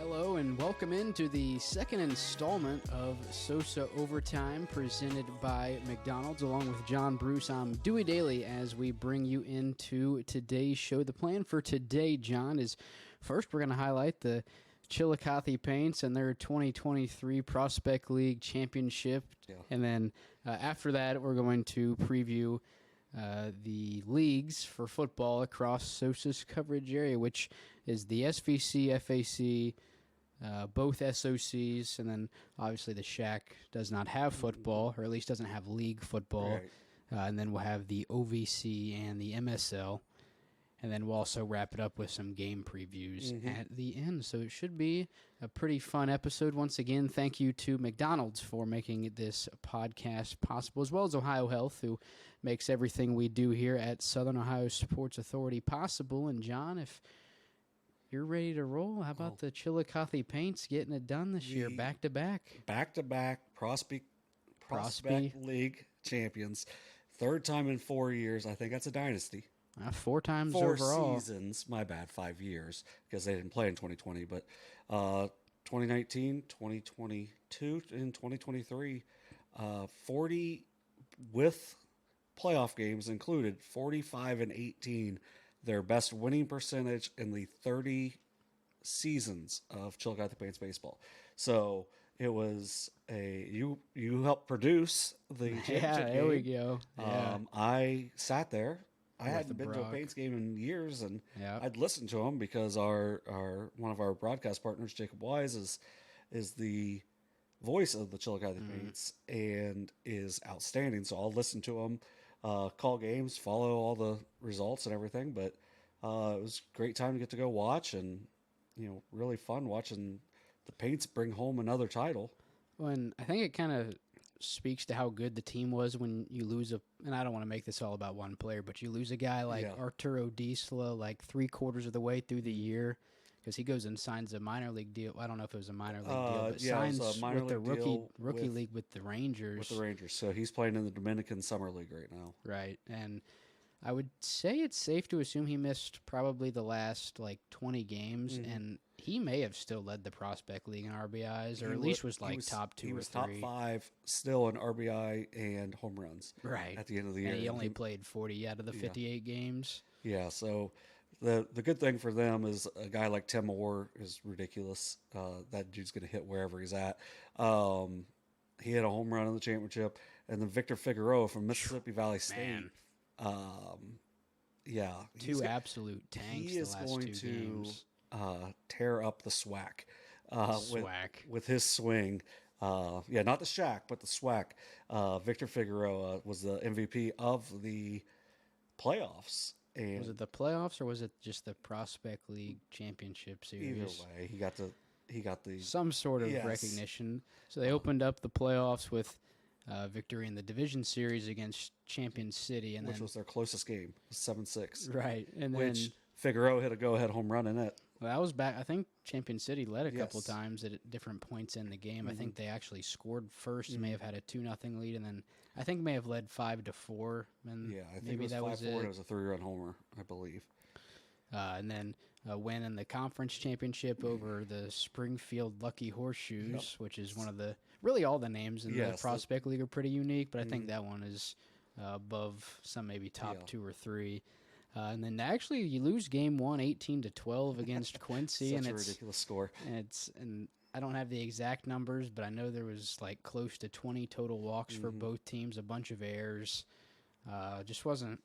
Hello and welcome into the second installment of SOSA Overtime presented by McDonald's. Along with John Bruce, I'm Dewey Dailey as we bring you into today's show. The plan for today, John, is first we're going to highlight the Chillicothe Paints and their 2023 Prospect League Championship. Yeah. And then after that, we're going to preview the leagues for football across SOSA's coverage area, which is the SVC, FAC, both SOCs, and then obviously the Shack does not have football, or at least doesn't have league football. Right. And then we'll have the OVC and the MSL. And then we'll also wrap it up with some game previews at the end. So it should be a pretty fun episode. Once again, thank you to McDonald's for making this podcast possible, as well as Ohio Health, who makes everything we do here at Southern Ohio Sports Authority possible. And John, if you're ready to roll, how about the Chillicothe Paints getting it done this year, back-to-back? Back-to-back Prospect League champions. Third time in 4 years. I think that's a dynasty. 4 times Four overall. seasons. My bad, 5 years, because they didn't play in 2020. But 2019, 2022, and 2023, 40 with playoff games included, 45-18. Their best winning percentage in the 30 seasons of Chillicothe Paints baseball. So it was you helped produce the championship there game. we go. Yeah. I sat there. I hadn't been to a Brock. Paints game in years, and Yeah. I'd listened to them because our one of our broadcast partners, Jacob Wise, is the voice of the Chillicothe Paints and is outstanding. So I'll listen to him, call games, follow all the results and everything. But it was a great time to get to go watch, and really fun watching the Paints bring home another title. When I think it kind of speaks to how good the team was when you lose and I don't want to make this all about one player, but you lose a guy like Arturo Diesla like 3/4 of the way through the year, because he goes and signs a minor league deal. I don't know if it was a minor league deal, but signs it was a minor with the league deal rookie league with the Rangers. With the Rangers. So he's playing in the Dominican Summer League right now. Right. And I would say it's safe to assume he missed probably the last 20 games, and he may have still led the Prospect League in RBIs, or at least was top 2 or 3. He was top 5 still in RBI and home runs. Right. At the end of the year. And he only played 40 out of the 58 games. Yeah, so the good thing for them is a guy like Tim Moore is ridiculous. That dude's going to hit wherever he's at. He hit a home run in the championship, and then Victor Figueroa from Mississippi Valley State. Two absolute tanks He is the last going 2 to games. tear up the SWAC. SWAC. With his swing. Not the Shack, but the SWAC. Victor Figueroa was the MVP of the playoffs. And Was it the playoffs or was it just the Prospect League Championship Series? either way, he got the Some sort of Yes. recognition. So they opened up the playoffs with victory in the division series against Champion City, and which then was their closest game, 7-6. right, and then Which Figueroa hit a go-ahead home run in it. that was back. I think Champion City led a couple Yes. times at different points in the game. I think they actually scored first, may have had a 2-0 lead, and then I think may have led 5-4. And Yeah, I think maybe it was that 5-4, was and it. it was a 3-run homer, I believe. And then a win in the conference championship over the Springfield Lucky Horseshoes, which is one of the really all the names in the Prospect League are pretty unique, but I think that one is above some maybe top 2 or 3. And then actually you lose game 1 18-12 against Quincy, Such and a it's ridiculous score. and I don't have the exact numbers, but I know there was close to 20 total walks for both teams, a bunch of errors. Just wasn't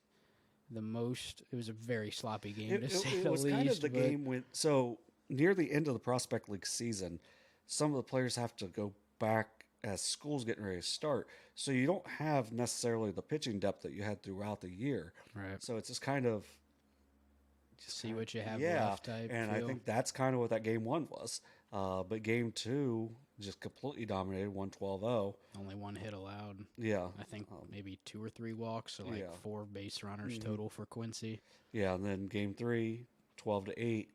the most. It was a very sloppy game, to say the least. It was kind of the game when, so near the end of the Prospect League season, some of the players have to go back as school's getting ready to start. So you don't have necessarily the pitching depth that you had throughout the year. Right. So it's just kind of see what you have left type and feel. I think that's kind of what that game 1 was. But game 2 just completely dominated, 1-12-0. Only 1 hit allowed. Yeah. I think maybe 2 or 3 walks, so 4 base runners total for Quincy. Yeah, and then game 3, 12-8,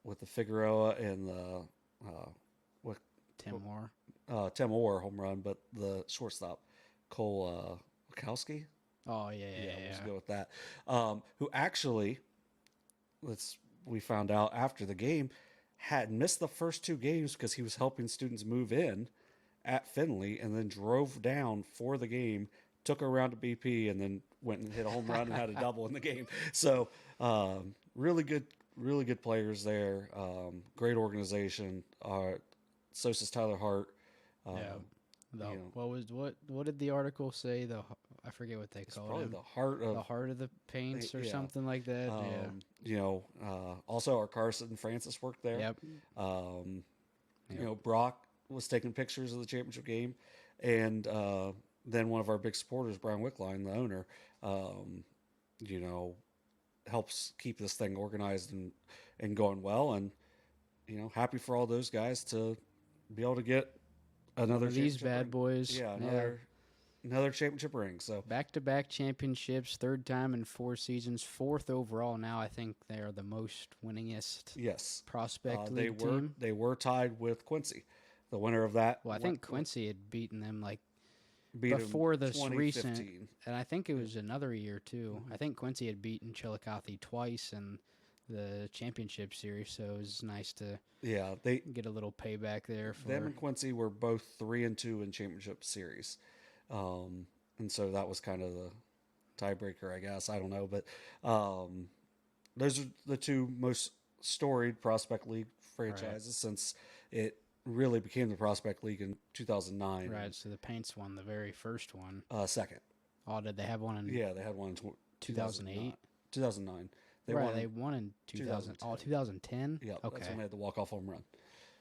with the Figueroa and the Tim Moore. Tim Orr home run, but the shortstop, Cole Wachowski. Oh, yeah. Let's go with that. Who actually, we found out after the game, had missed the first 2 games because he was helping students move in at Finley, and then drove down for the game, took her around to BP, and then went and hit a home run and had a double in the game. So really good players there. Great organization. SOSA's Tyler Hart. What did the article say? I forget what they called probably him. the heart of the Paints or something like that. Also our Carson Francis worked there. Yep. Brock was taking pictures of the championship game, and then one of our big supporters, Brian Wickline, the owner, helps keep this thing organized and going well. And happy for all those guys to be able to get another these bad boys. Yeah, another championship ring. So back-to-back championships, 3rd time in 4 seasons, 4th overall. Now I think they are the most winningest. Prospect league team. They were tied with Quincy, the winner of that. Well, I think Quincy had beaten them before this recent, and I think it was another year too. I think Quincy had beaten Chillicothe twice in the championship series, so it was nice to get a little payback there. Them and Quincy were both 3-2 in championship series, and so that was kind of the tiebreaker, I guess. I don't know, but those are the 2 most storied Prospect League franchises since it really became the Prospect League in 2009. Right, so the Paints won the very first one. Second. Oh, did they have one in? Yeah, they had one in 2008? 2009. They won in 2000. Oh, 2010? Yeah, okay. That's when they had the walk-off home run.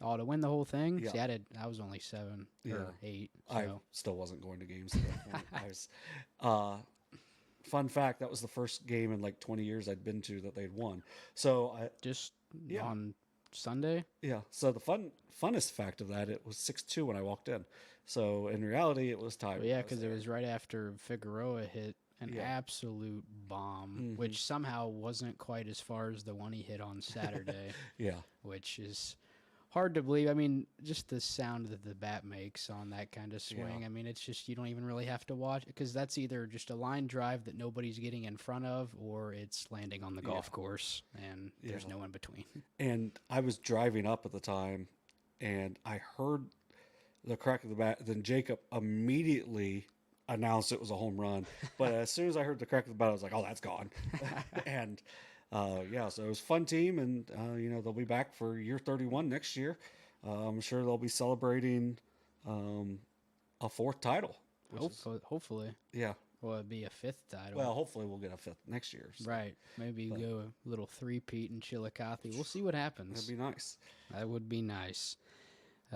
Oh, to win the whole thing? Yeah. See, I was only 7 or 8. So. I still wasn't going to games at that point. Fun fact, that was the first game in 20 years I'd been to that they'd won. So on Sunday? Yeah. So the funnest fact of that, it was 6-2 when I walked in. So in reality, it was tied. Well, yeah, because it was right after Figueroa hit an absolute bomb, which somehow wasn't quite as far as the one he hit on Saturday. Which is hard to believe. I mean, just the sound that the bat makes on that kind of swing. I mean, it's just, you don't even really have to watch, because that's either just a line drive that nobody's getting in front of, or it's landing on the golf course, and there's no in between. And I was driving up at the time, and I heard the crack of the bat. Then Jacob immediately announced it was a home run. But as soon as I heard the crack of the bat, I was like, oh, that's gone. And so it was a fun team, and they'll be back for year 31 next year. I'm sure they'll be celebrating a 4th title. Hopefully. Yeah. Well, it'd be a 5th title. Well, hopefully we'll get a 5th next year. So. Right. Maybe go a little 3-peat in Chillicothe. We'll see what happens. That'd be nice. That would be nice.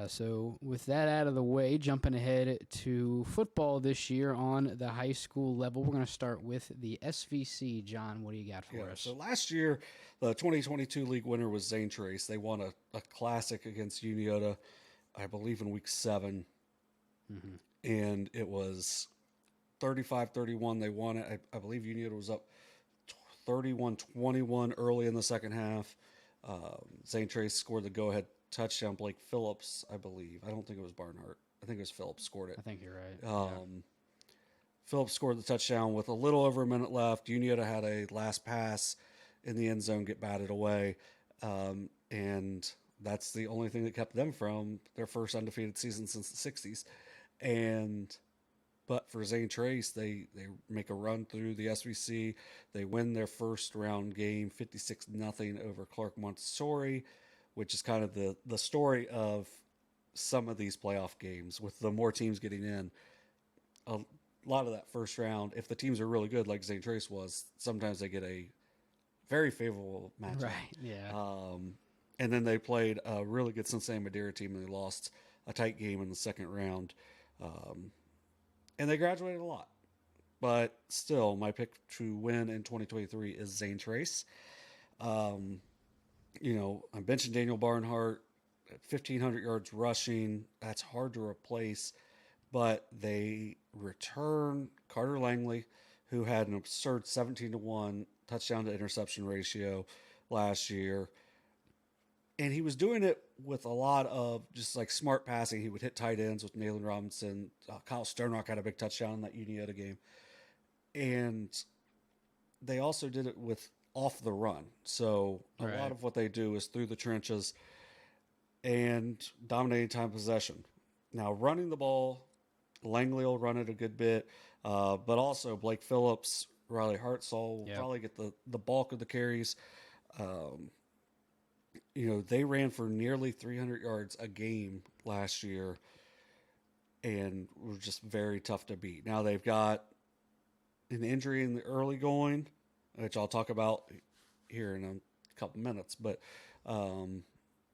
So with that out of the way, jumping ahead to football this year on the high school level, we're going to start with the SVC. John, what do you got for us? So last year, the 2022 league winner was Zane Trace. They won a classic against Uniota, I believe in week 7. And it was 35-31. They won it. I believe Uniota was up 31-21 early in the second half. Zane Trace scored the go-ahead touchdown. Blake Phillips, I believe. I don't think it was Barnhart. I think it was Phillips scored it. I think you're right. Phillips scored the touchdown with a little over a minute left. Uniota had a last pass in the end zone get batted away. And that's the only thing that kept them from their first undefeated season since the 60s. But for Zane Trace, they make a run through the SVC. They win their first round game 56-0 over Clark Montessori, which is kind of the story of some of these playoff games. With the more teams getting in, a lot of that first round, if the teams are really good like Zane Trace was, sometimes they get a very favorable matchup. Right, yeah. And then they played a really good Cincinnati Madera team, and they lost a tight game in the second round. And they graduated a lot. But still, my pick to win in 2023 is Zane Trace. I mentioned Daniel Barnhart at 1,500 yards rushing. That's hard to replace. But they return Carter Langley, who had an absurd 17-1 touchdown to interception ratio last year. And he was doing it with a lot of just smart passing. He would hit tight ends with Nayland Robinson. Kyle Sternrock had a big touchdown in that Uniota game. And they also did it with off the run. So a lot of what they do is through the trenches. and dominating time possession. Now, running the ball, Langley will run it a good bit, but also Blake Phillips, Riley Hartzell will probably get the bulk of the carries. They ran for nearly 300 yards a game last year and were just very tough to beat. Now, they've got an injury in the early going, which I'll talk about here in a couple minutes. But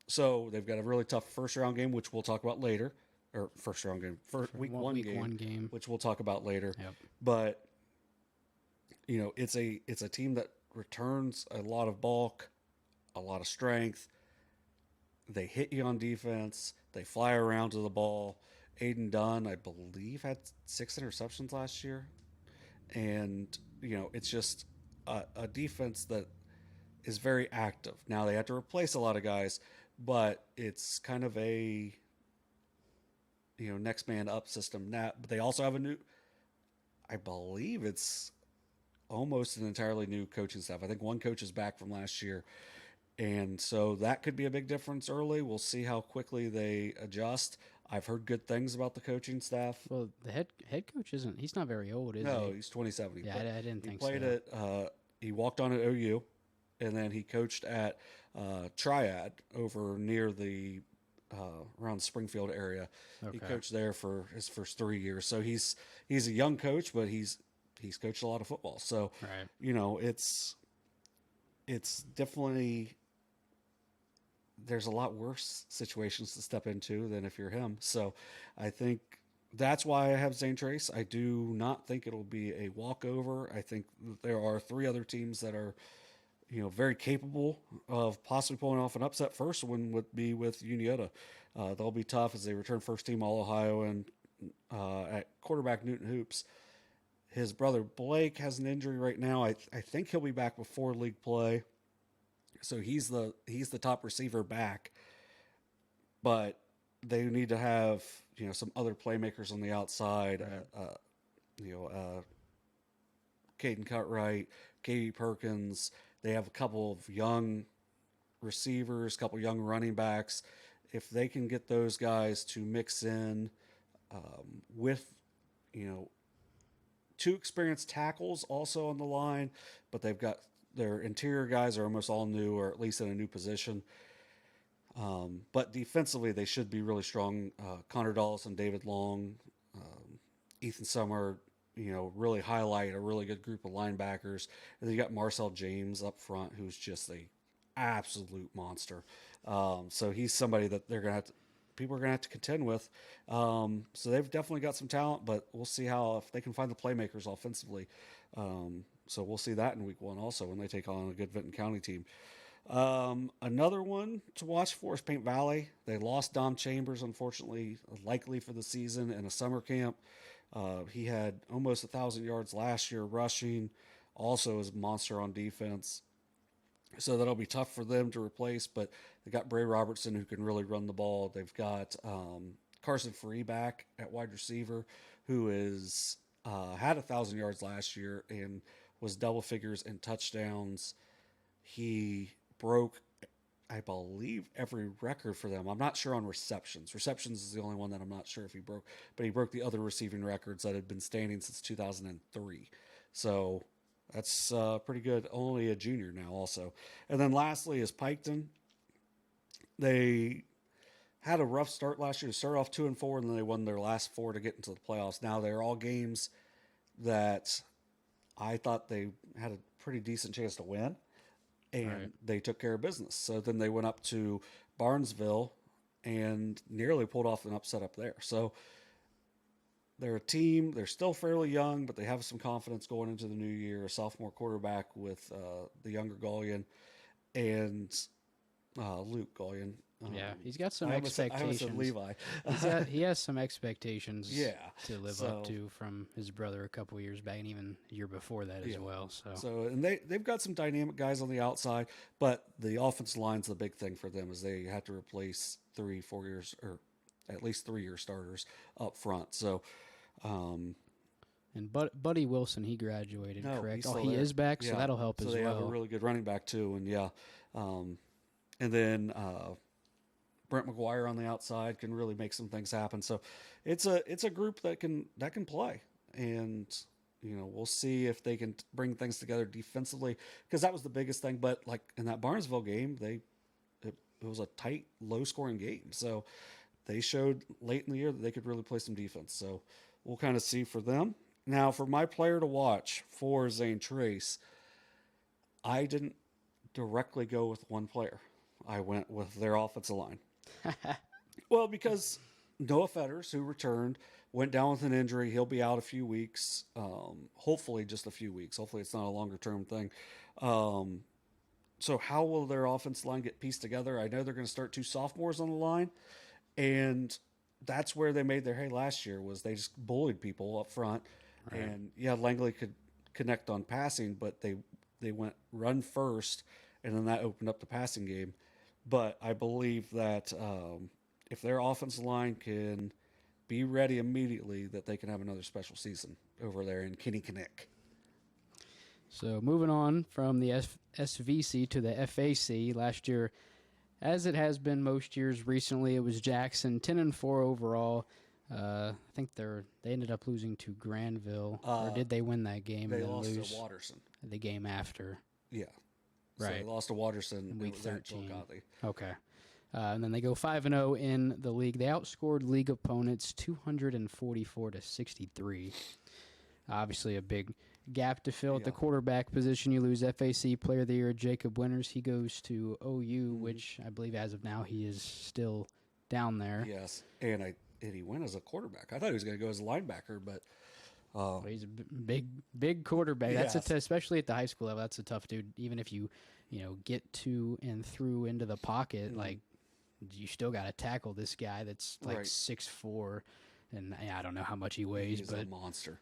so they've got a really tough first-round game, which we'll talk about later. Or first-round game, week one game, which we'll talk about later. Yep. But it's a team that returns a lot of bulk, a lot of strength. They hit you on defense. They fly around to the ball. Aiden Dunn, I believe, had 6 interceptions last year. And, it's just a defense that is very active. Now, they have to replace a lot of guys, but it's kind of a next man up system. Now, but they also have I believe it's almost an entirely new coaching staff. I think one coach is back from last year. And so that could be a big difference early. We'll see how quickly they adjust. I've heard good things about the coaching staff. Well, the head coach he's not very old, is he? No, he's 27. Yeah, I didn't think so. He played he walked on at OU, and then he coached at Triad over near the around the Springfield area. Okay. He coached there for his first 3 years. So he's a young coach, but he's coached a lot of football. So, it's definitely, there's a lot worse situations to step into than if you're him. So I think that's why I have Zane Trace. I do not think it'll be a walkover. I think there are 3 other teams that are, very capable of possibly pulling off an upset. First one would be with Uniota. They'll be tough as they return first team All-Ohio and at quarterback Newton Hoops. His brother Blake has an injury right now. I think he'll be back before league play. So he's the top receiver back. But they need to have, some other playmakers on the outside. Caden Cutright, Katie Perkins. They have a couple of young receivers, a couple of young running backs. If they can get those guys to mix in with, 2 experienced tackles also on the line, but they've got their interior guys are almost all new, or at least in a new position. But defensively, they should be really strong. Connor Dawson, David Long, Ethan Summer, really highlight a really good group of linebackers. And then you got Marcel James up front, who's just a absolute monster. So he's somebody that people are going to have to contend with. So they've definitely got some talent, but we'll see if they can find the playmakers offensively. So we'll see that in week 1 also when they take on a good Vinton County team. Another one to watch for is Paint Valley. They lost Dom Chambers, unfortunately, likely for the season in a summer camp. He had almost 1,000 yards last year rushing, also is a monster on defense. So that'll be tough for them to replace, but they got Bray Robertson who can really run the ball. They've got Carson Free back at wide receiver, who is had 1,000 yards last year and was double figures in touchdowns. He broke, I believe, every record for them. I'm not sure on receptions. Receptions is the only one that I'm not sure if he broke, but he broke the other receiving records that had been standing since 2003. So that's pretty good. Only a junior now also. And then lastly is Piketon. They had a rough start last year. They started off 2-4, and then they won their last 4 to get into the playoffs. Now they're all games that I thought they had a pretty decent chance to win, and they took care of business. So then they went up to Barnesville and nearly pulled off an upset up there. So they're a team. They're still fairly young, but they have some confidence going into the new year. A sophomore quarterback with the younger Gaulian and Luke Gaulian. He's got some expectations. I was Levi. He has some expectations to live up to from his brother a couple years back, and even a year before that as well. So and they've got some dynamic guys on the outside, but the offensive line's the big thing for them, is they have to replace 3-4 years, or at least 3-year starters up front. So, and Buddy Wilson, he graduated, correct? He is back, so that'll help as well. So they have a really good running back too, and and then Brent McGuire on the outside can really make some things happen. So it's a group that can play, and we'll see if they can bring things together defensively, because that was the biggest thing. But like in that Barnesville game, it was a tight, low scoring game. So they showed late in the year that they could really play some defense. So we'll kind of see for them. Now, for my player to watch for Zane Trace, I didn't directly go with one player. I went with their offensive line. Well, because Noah Fetters, who returned, went down with an injury. He'll be out a few weeks, hopefully just a few weeks. Hopefully it's not a longer-term thing. So how will their offensive line get pieced together? I know they're going to start 2 sophomores on the line, and that's where they made their hay last year, was they just bullied people up front. Right. And, yeah, Langley could connect on passing, but they went run first, and then that opened up the passing game. But I believe that if their offensive line can be ready immediately, that they can have another special season over there in Kinnikinnick. So moving on from the SVC to the FAC, last year, as it has been most years recently, it was Jackson, 10-4 overall. I think they ended up losing to Granville, or did they win that game? They and then lost lose to Watterson. The game after. Yeah. Right. So they lost to Watterson in week 13. Okay. And then they go 5-0 in the league. They outscored league opponents 244-63. Obviously, a big gap to fill at the quarterback position. You lose FAC Player of the Year Jacob Winters. He goes to OU, which I believe as of now he is still down there. Yes, and he went as a quarterback. I thought he was going to go as a linebacker, but well, he's a big quarterback. Yes. That's especially at the high school level. That's a tough dude. Even if you get to and through into the pocket, like you still got to tackle this guy that's like 6'4", and I don't know how much he weighs, He's but a monster.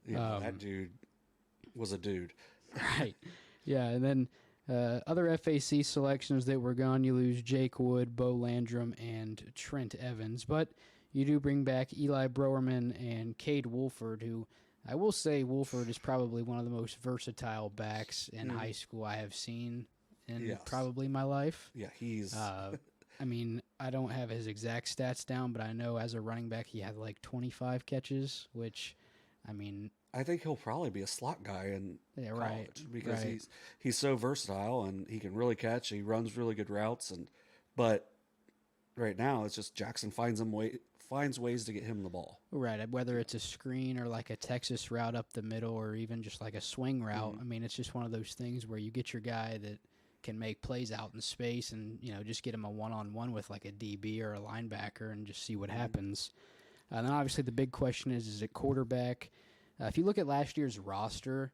Yeah, that dude was a dude. Right. Yeah, and then other FAC selections that were gone, you lose Jake Wood, Bo Landrum, and Trent Evans, but you do bring back Eli Browerman and Cade Wolford, who I will say Wolford is probably one of the most versatile backs in high school I have seen in probably my life. Yeah, he's... I mean, I don't have his exact stats down, but I know as a running back he had like 25 catches, which, I mean... I think he'll probably be a slot guy in college because right. he's so versatile and he can really catch. He runs really good routes, but right now it's just Jackson finds ways to get him the ball. Right, whether it's a screen or like a Texas route up the middle or even just like a swing route. I mean, it's just one of those things where you get your guy that can make plays out in space and, just get him a one-on-one with like a DB or a linebacker and just see what happens. And then obviously the big question is it quarterback? If you look at last year's roster,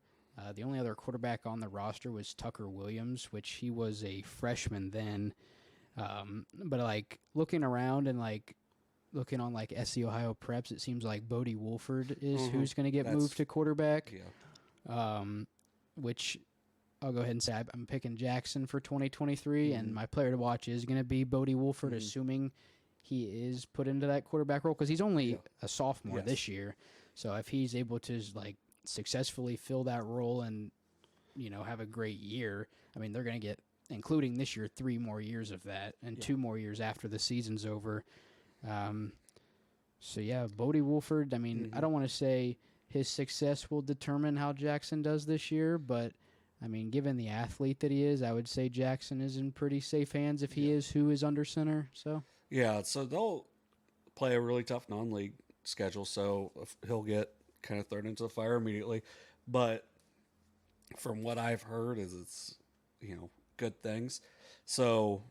the only other quarterback on the roster was Tucker Williams, which he was a freshman then. But like looking around and like looking on like SC Ohio Preps, it seems like Bodie Wolford is who's going to get moved to quarterback. Yeah. Which I'll go ahead and say I'm picking Jackson for 2023, and my player to watch is going to be Bodie Wolford, assuming he is put into that quarterback role because he's only a sophomore this year. So if he's able to like successfully fill that role and have a great year, I mean they're going to get, including this year, 3 more years of that and 2 more years after the season's over. So yeah, Bodie Wolford. I mean, I don't want to say his success will determine how Jackson does this year, but I mean, given the athlete that he is, I would say Jackson is in pretty safe hands if he is who is under center. So so they'll play a really tough non-league schedule, so he'll get kind of thrown into the fire immediately. But from what I've heard is it's good things. So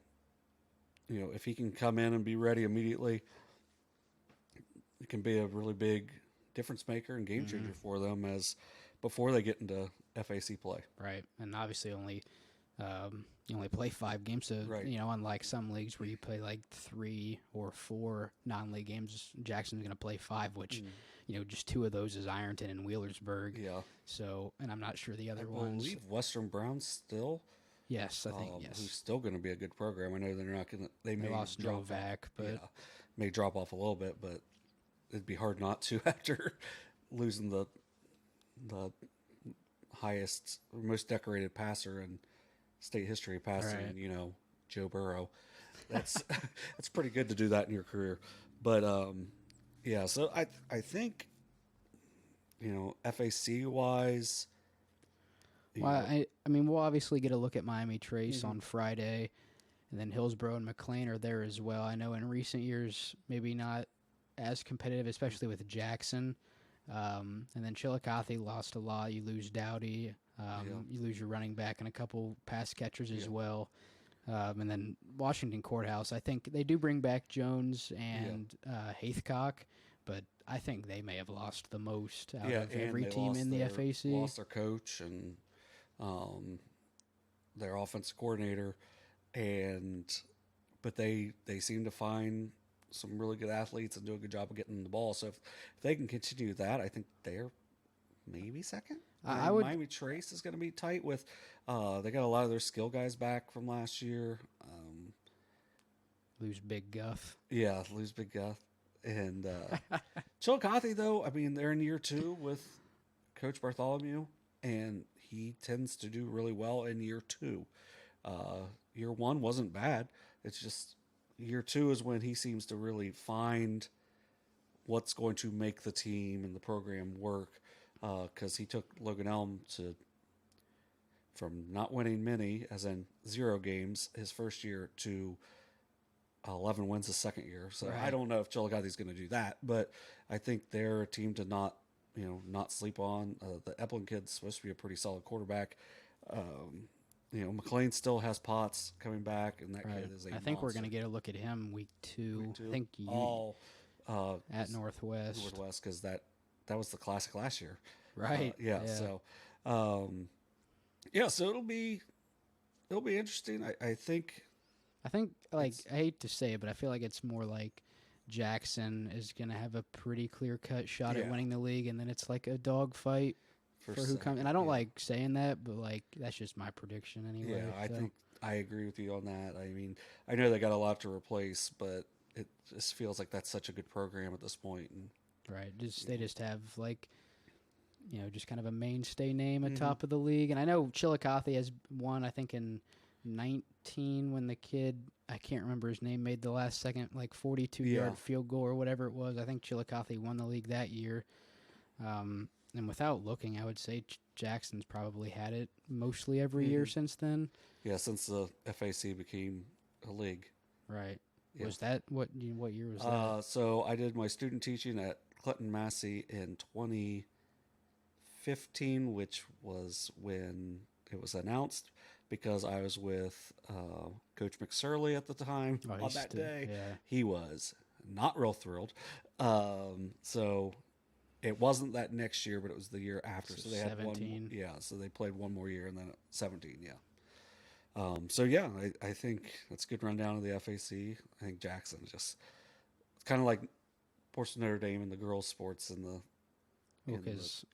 if he can come in and be ready immediately, it can be a really big difference maker and game changer for them as before they get into FAC play. Right, and obviously you only play 5 games, so unlike some leagues where you play like 3 or 4 non-league games, Jackson's going to play 5, which just 2 of those is Ironton and Wheelersburg. Yeah. So, and I'm not sure the other I ones. believe Western Brown's still. Yes, I think yes. Who's still going to be a good program. I know they're not going to. They may lost Novak, but may drop off a little bit, but it'd be hard not to after losing the highest, most decorated passer in state history passing, Joe Burrow. That's that's pretty good to do that in your career. But yeah, so I think, FAC wise. Well, I mean, we'll obviously get a look at Miami Trace on Friday, and then Hillsborough and McLean are there as well. I know in recent years, maybe not as competitive, especially with Jackson. And then Chillicothe lost a lot. You lose Dowdy. You lose your running back and a couple pass catchers as well. And then Washington Courthouse, I think they do bring back Jones and Haithcock, but I think they may have lost the most out of every team in the FAC. Lost their coach and their offensive coordinator, but they seem to find some really good athletes and do a good job of getting the ball. So if they can continue that, I think they're maybe second. Miami Trace is going to be tight with. They got a lot of their skill guys back from last year. Lose Big Guff. Yeah, lose Big Guff. And Chillicothe, though, I mean, they're in year 2 with Coach Bartholomew, and he tends to do really well in year 2. Year 1 wasn't bad. It's just year 2 is when he seems to really find what's going to make the team and the program work. Because he took Logan Elm from not winning many, as in 0 games his first year, to 11 wins his second year. So right. I don't know if Chillicothe's going to do that, but I think they're a team to not sleep on. The Eplin kid's supposed to be a pretty solid quarterback. McLean still has Potts coming back, and that kid is a I think monster. we're going to get a look at him week 2. I think at Northwest, because that was the classic last year. Right. So, so it'll be interesting. I think I hate to say it, but I feel like it's more like Jackson is going to have a pretty clear-cut shot at winning the league, and then it's like a dogfight for who comes. And I don't like saying that, but like that's just my prediction anyway. Yeah, I think I agree with you on that. I mean, I know they got a lot to replace, but it just feels like that's such a good program at this point. And right, they just have like, just kind of a mainstay name atop of the league. And I know Chillicothe has won, I think in 19 when the kid, I can't remember his name, made the last second like 42-yard field goal or whatever it was. I think Chillicothe won the league that year. And without looking, I would say Jackson's probably had it mostly every year since then. Yeah, since the FAC became a league. Right. Yeah. Was that what year was that? So I did my student teaching at Clinton Massey in 2015, which was when it was announced, because I was with Coach McSurley at the time on that day. Yeah. He was not real thrilled. So it wasn't that next year, but it was the year after. So they 17. had one. So they played one more year, and then 17. I think that's a good rundown of the FAC. I think Jackson it's kind of like Portsmouth Notre Dame in the girls' sports and the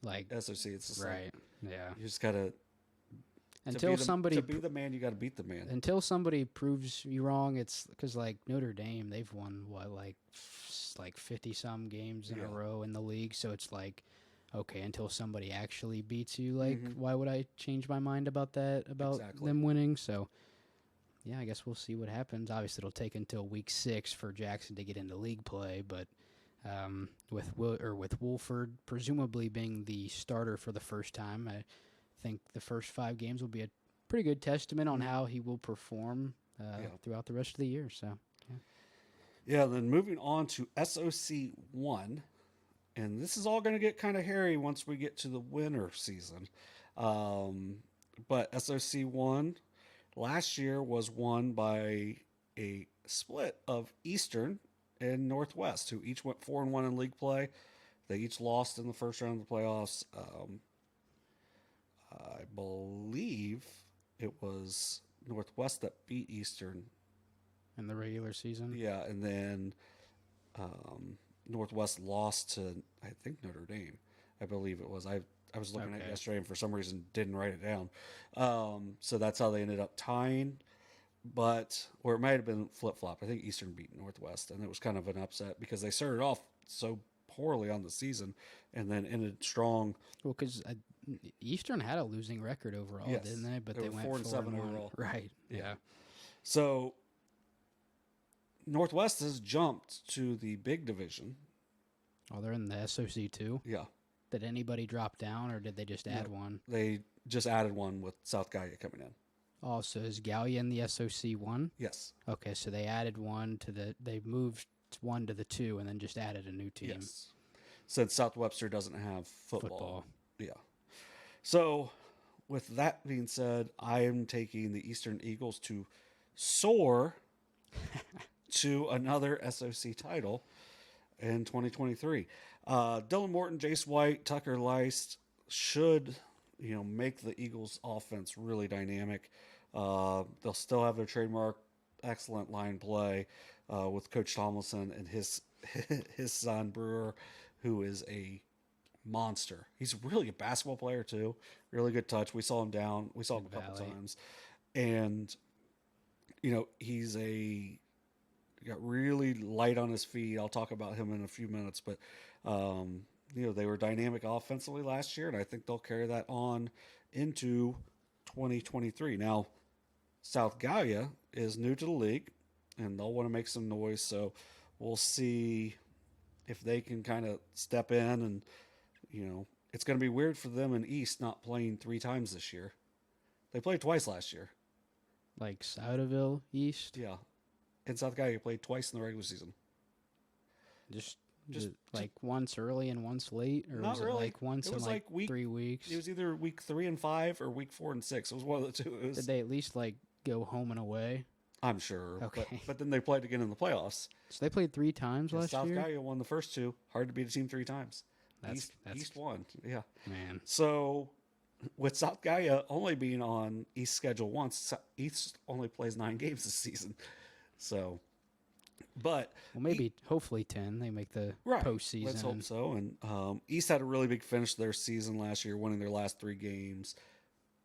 like SOC. It's just right. Yeah. You just gotta to be the man, you got to beat the man. Until somebody proves you wrong, it's because like Notre Dame, they've won like 50 some games in a row in the league. So it's like, okay, until somebody actually beats you, like why would I change my mind about that? About them winning? So yeah, I guess we'll see what happens. Obviously, it'll take until week 6 for Jackson to get into league play, but with Wolford presumably being the starter for the first time, I think the first 5 games will be a pretty good testament on how he will perform throughout the rest of the year. So, then moving on to SOC 1, and this is all going to get kind of hairy once we get to the winter season. But SOC 1 last year was won by a split of Eastern and Northwest, who each went 4-1 in league play. They each lost in the first round of the playoffs. I believe it was Northwest that beat Eastern in the regular season. Yeah, and then Northwest lost to, I think, Notre Dame. I believe it was. I was looking at it yesterday and for some reason didn't write it down. So that's how they ended up tying. Or it might have been flip-flop. I think Eastern beat Northwest, and it was kind of an upset because they started off so poorly on the season and then ended strong. Well, because Eastern had a losing record overall, didn't they? But they went 4-7 overall. Right. Yeah. So Northwest has jumped to the big division. Oh, they're in the SOC too? Yeah. Did anybody drop down, or did they just add one? They just added one with South Gallia coming in. Oh, so is Gallia in the SOC 1? Yes. Okay, so they added one to they moved 1 to the 2 and then just added a new team. Yes. Since South Webster doesn't have football. Yeah. So, with that being said, I am taking the Eastern Eagles to soar to another SOC title in 2023. Dylan Morton, Jace White, Tucker Leist should, make the Eagles' offense really dynamic. They'll still have their trademark excellent line play with Coach Tomlinson and his son Brewer, who is a monster. He's really a basketball player too. Really good touch. We saw him down. We saw him a couple times, and he's got really light on his feet. I'll talk about him in a few minutes, but they were dynamic offensively last year, and I think they'll carry that on into 2023. Now, South Gallia is new to the league, and they'll want to make some noise, so we'll see if they can kind of step in, and, it's going to be weird for them in East not playing 3 times this year. They played twice last year. Like Southerville East? Yeah. And South Gallia played twice in the regular season. Just like once early and once late, or not was really. It like once it was in like week, 3 weeks? It was either week 3 and 5 or week 4 and 6. It was one of the two. Did they at least like go home and away? I'm sure. Okay. But then they played again in the playoffs. So they played 3 times last South year? South Gallia won the first 2. Hard to beat a team 3 times. That's East won. Yeah. Man. So with South Gallia only being on East schedule once, East only plays 9 games this season. So, but maybe hopefully 10. They make the postseason. Let's hope so. And East had a really big finish to their season last year, winning their last 3 games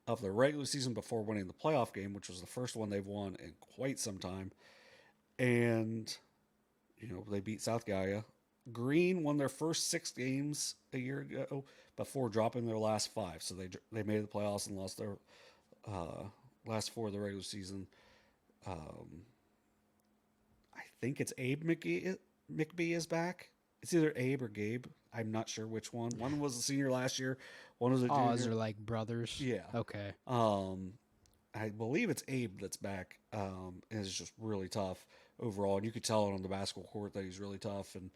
of the regular season before winning the playoff game, which was the first one they've won in quite some time. And they beat South Gallia. Green won their first 6 games a year ago before dropping their last 5. So they made the playoffs and lost their last 4 of the regular season. I think it's Abe McBee is back. It's either Abe or Gabe. I'm not sure which one. One was a senior last year. One was a junior. Oh, is there like brothers? Yeah. Okay. I believe it's Abe that's back. And it's just really tough overall. And you could tell it on the basketball court that he's really tough. And,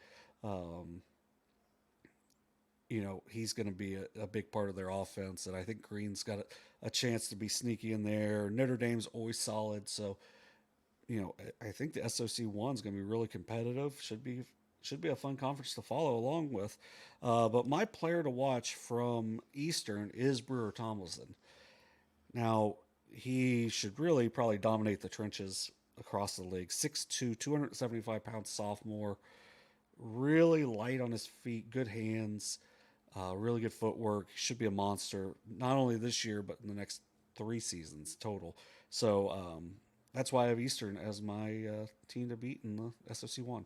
he's going to be a big part of their offense. And I think Green's got a chance to be sneaky in there. Notre Dame's always solid. So, I think the SOC 1 is going to be really competitive. Should be a fun conference to follow along with. But my player to watch from Eastern is Brewer Tomlinson. Now, he should really probably dominate the trenches across the league. 6'2", 275-pound sophomore. Really light on his feet, good hands, really good footwork. He should be a monster, not only this year, but in the next 3 seasons total. So that's why I have Eastern as my team to beat in the SOC 1.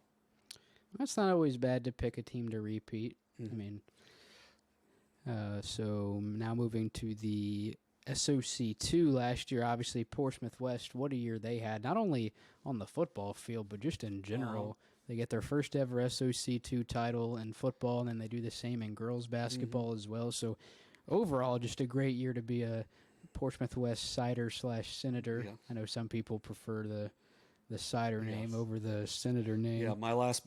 That's not always bad to pick a team to repeat. Mm-hmm. I mean, so now moving to the SOC 2 last year, obviously Portsmouth West, what a year they had, not only on the football field, but just in general. They get their first ever SOC 2 title in football, and then they do the same in girls basketball as well. So overall, just a great year to be a Portsmouth West Cider/Senator. Yeah. I know some people prefer the Cider name over the Senator name. Yeah, my last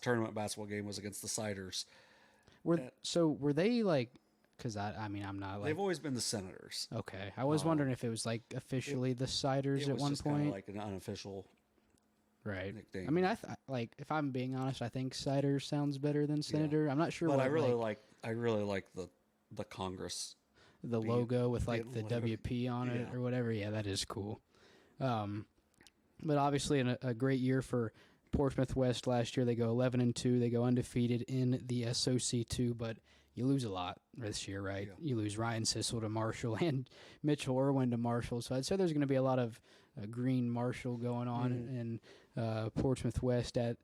tournament basketball game was against the Ciders. Were they like, because I'm not like. They've always been the Senators. Okay. I was wondering if it was like officially the Ciders at one point. Like an unofficial. Right. nickname. I mean, like if I'm being honest, I think Cider sounds better than Senator. Yeah. I'm not sure. But I really like the Congress. The logo with like the WP on it or whatever. Yeah, that is cool. But obviously a great year for Portsmouth West last year. They go 11-2. They go undefeated in the SOC 2, but you lose a lot this year, right? Yeah. You lose Ryan Sissel to Marshall and Mitchell Irwin to Marshall. So I'd say there's going to be a lot of green Marshall going on in Portsmouth West at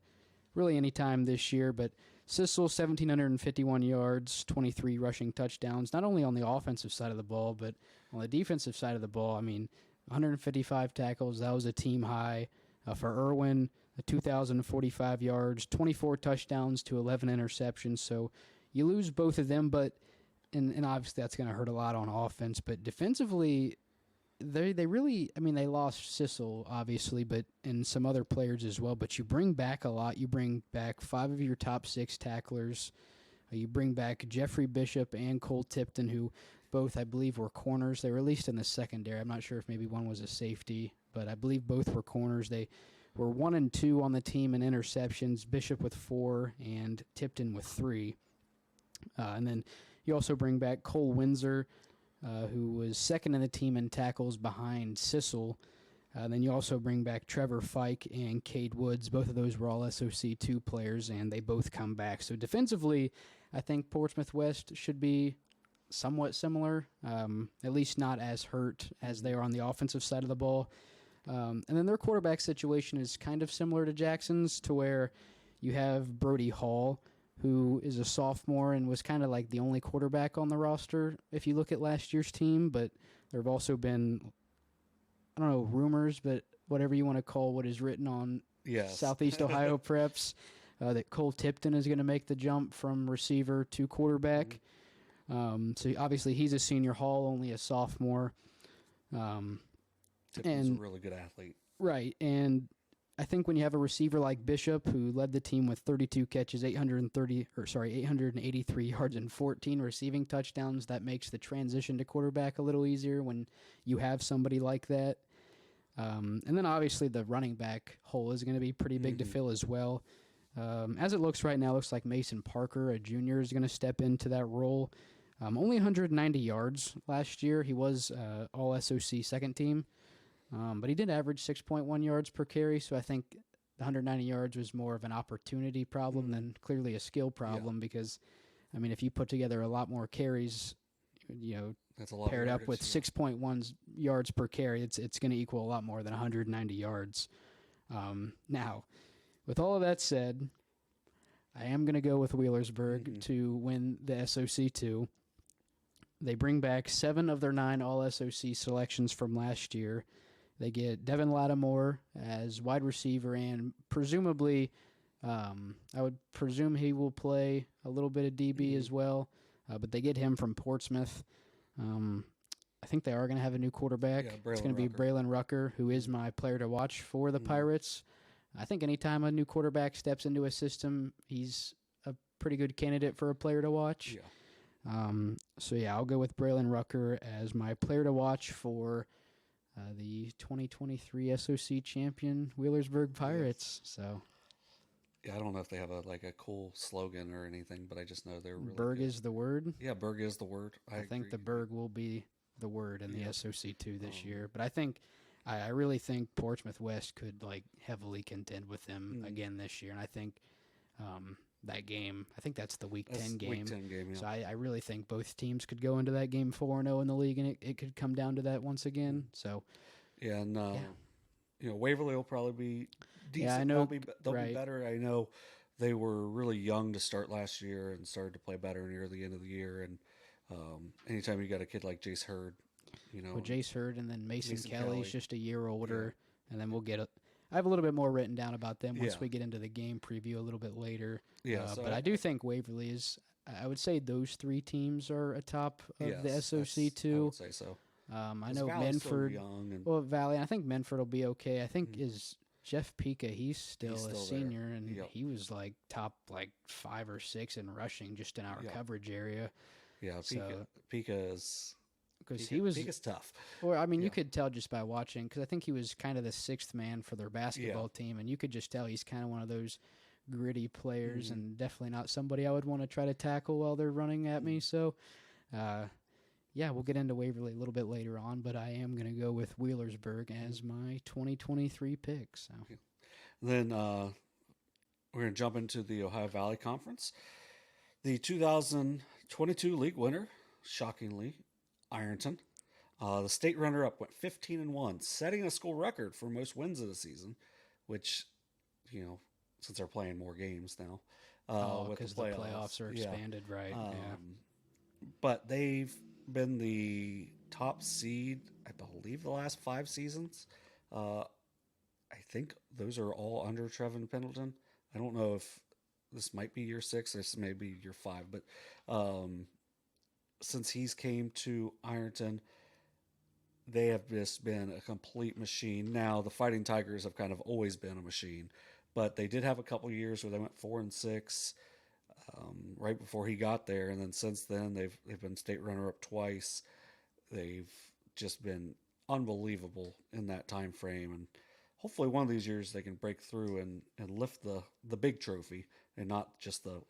really any time this year. But Sissel, 1,751 yards, 23 rushing touchdowns, not only on the offensive side of the ball, but on the defensive side of the ball. I mean, 155 tackles. That was a team high. For Irwin, 2,045 yards, 24 touchdowns to 11 interceptions. So you lose both of them, but and obviously that's going to hurt a lot on offense. But defensively, they really, I mean, they lost Sissel, obviously, but and some other players as well. But you bring back a lot. You bring back 5 of your top 6 tacklers. You bring back Jeffrey Bishop and Cole Tipton, who both, I believe, were corners. They were released in the secondary. I'm not sure if maybe one was a safety, but I believe both were corners. They were 1 and 2 on the team in interceptions, Bishop with 4 and Tipton with 3. And then you also bring back Cole Windsor, who was second in the team in tackles behind Sissel. Then you also bring back Trevor Fike and Cade Woods. Both of those were all SOC 2 players, and they both come back. So defensively, I think Portsmouth West should be somewhat similar, at least not as hurt as they are on the offensive side of the ball. And then their quarterback situation is kind of similar to Jackson's, to where you have Brody Hall, who is a sophomore and was kind of like the only quarterback on the roster if you look at last year's team. But there have also been, I don't know, rumors, but whatever you want to call what is written on Southeast Ohio Preps, that Cole Tipton is going to make the jump from receiver to quarterback. So obviously he's a senior. Hall only a sophomore. Tipton's a really good athlete. Right, and I think when you have a receiver like Bishop, who led the team with 32 catches, 883 yards and 14 receiving touchdowns, that makes the transition to quarterback a little easier when you have somebody like that. And then obviously the running back hole is going to be pretty big to fill as well. As it looks right now, it looks like Mason Parker, a junior, is going to step into that role. Only 190 yards last year. He was all SOC second team. But he did average 6.1 yards per carry, so I think the 190 yards was more of an opportunity problem than clearly a skill problem because, I mean, if you put together a lot more carries, you know, that's a lot paired up with 6.1 yards per carry, it's going to equal a lot more than 190 yards. Now, with all of that said, I am going to go with Wheelersburg to win the SOC 2. They bring back 7 of their 9 All-SOC selections from last year. They get Devin Lattimore as wide receiver, and presumably, I would presume he will play a little bit of DB as well, but they get him from Portsmouth. I think they are going to have a new quarterback. It's going to be Braylon Rucker, who is my player to watch for the Pirates. I think anytime a new quarterback steps into a system, he's a pretty good candidate for a player to watch. I'll go with Braylon Rucker as my player to watch for the 2023 SOC champion Wheelersburg Pirates. So, I don't know if they have a cool slogan or anything, but I just know they're really Berg good. is the word. Yeah, Berg is the word. I think the Berg will be the word in the SOC 2 this year. But I really think Portsmouth West could heavily contend with them again this year, and I think that game, I think that's the Week 10 game. Week 10 game, yeah. So I really think both teams could go into that game 4-0 in the league, and it could come down to that once again. So, Waverly will probably be decent. Yeah, I know. They'll be better. I know they were really young to start last year and started to play better near the end of the year. And anytime you got a kid like Jace Hurd, Jace Hurd, and then Mason Kelly's just a year older, and then we'll get I have a little bit more written down about them once we get into the game preview a little bit later. But I do think Waverly is, I would say those 3 teams are atop of the SOC 2. I would say so. I know Menford. Valley, I think Menford will be okay. I think is Jeff Pika, he's still a senior, and he was top 5 or 6 in rushing just in our coverage area. Yeah, Pika is... Because Pika's tough. Or, I mean, you could tell just by watching, because I think he was kind of the 6th man for their basketball team, and you could just tell he's kind of one of those gritty players and definitely not somebody I would want to try to tackle while they're running at me. So, we'll get into Waverly a little bit later on, but I am going to go with Wheelersburg as my 2023 pick. So, then we're going to jump into the Ohio Valley Conference. The 2022 league winner, shockingly, Ironton. The state runner-up went 15-1, setting a school record for most wins of the season, which, since they're playing more games now. Because the playoffs are expanded, right? But they've been the top seed, I believe, the last 5 seasons. I think those are all under Trevin Pendleton. I don't know if this might be year 6, this may be year 5, but since he's came to Ironton, they have just been a complete machine. Now, the Fighting Tigers have kind of always been a machine, but they did have a couple years where they went 4-6 right before he got there, and then since then they've been state runner-up twice. They've just been unbelievable in that time frame, and hopefully one of these years they can break through and lift the big trophy and not just the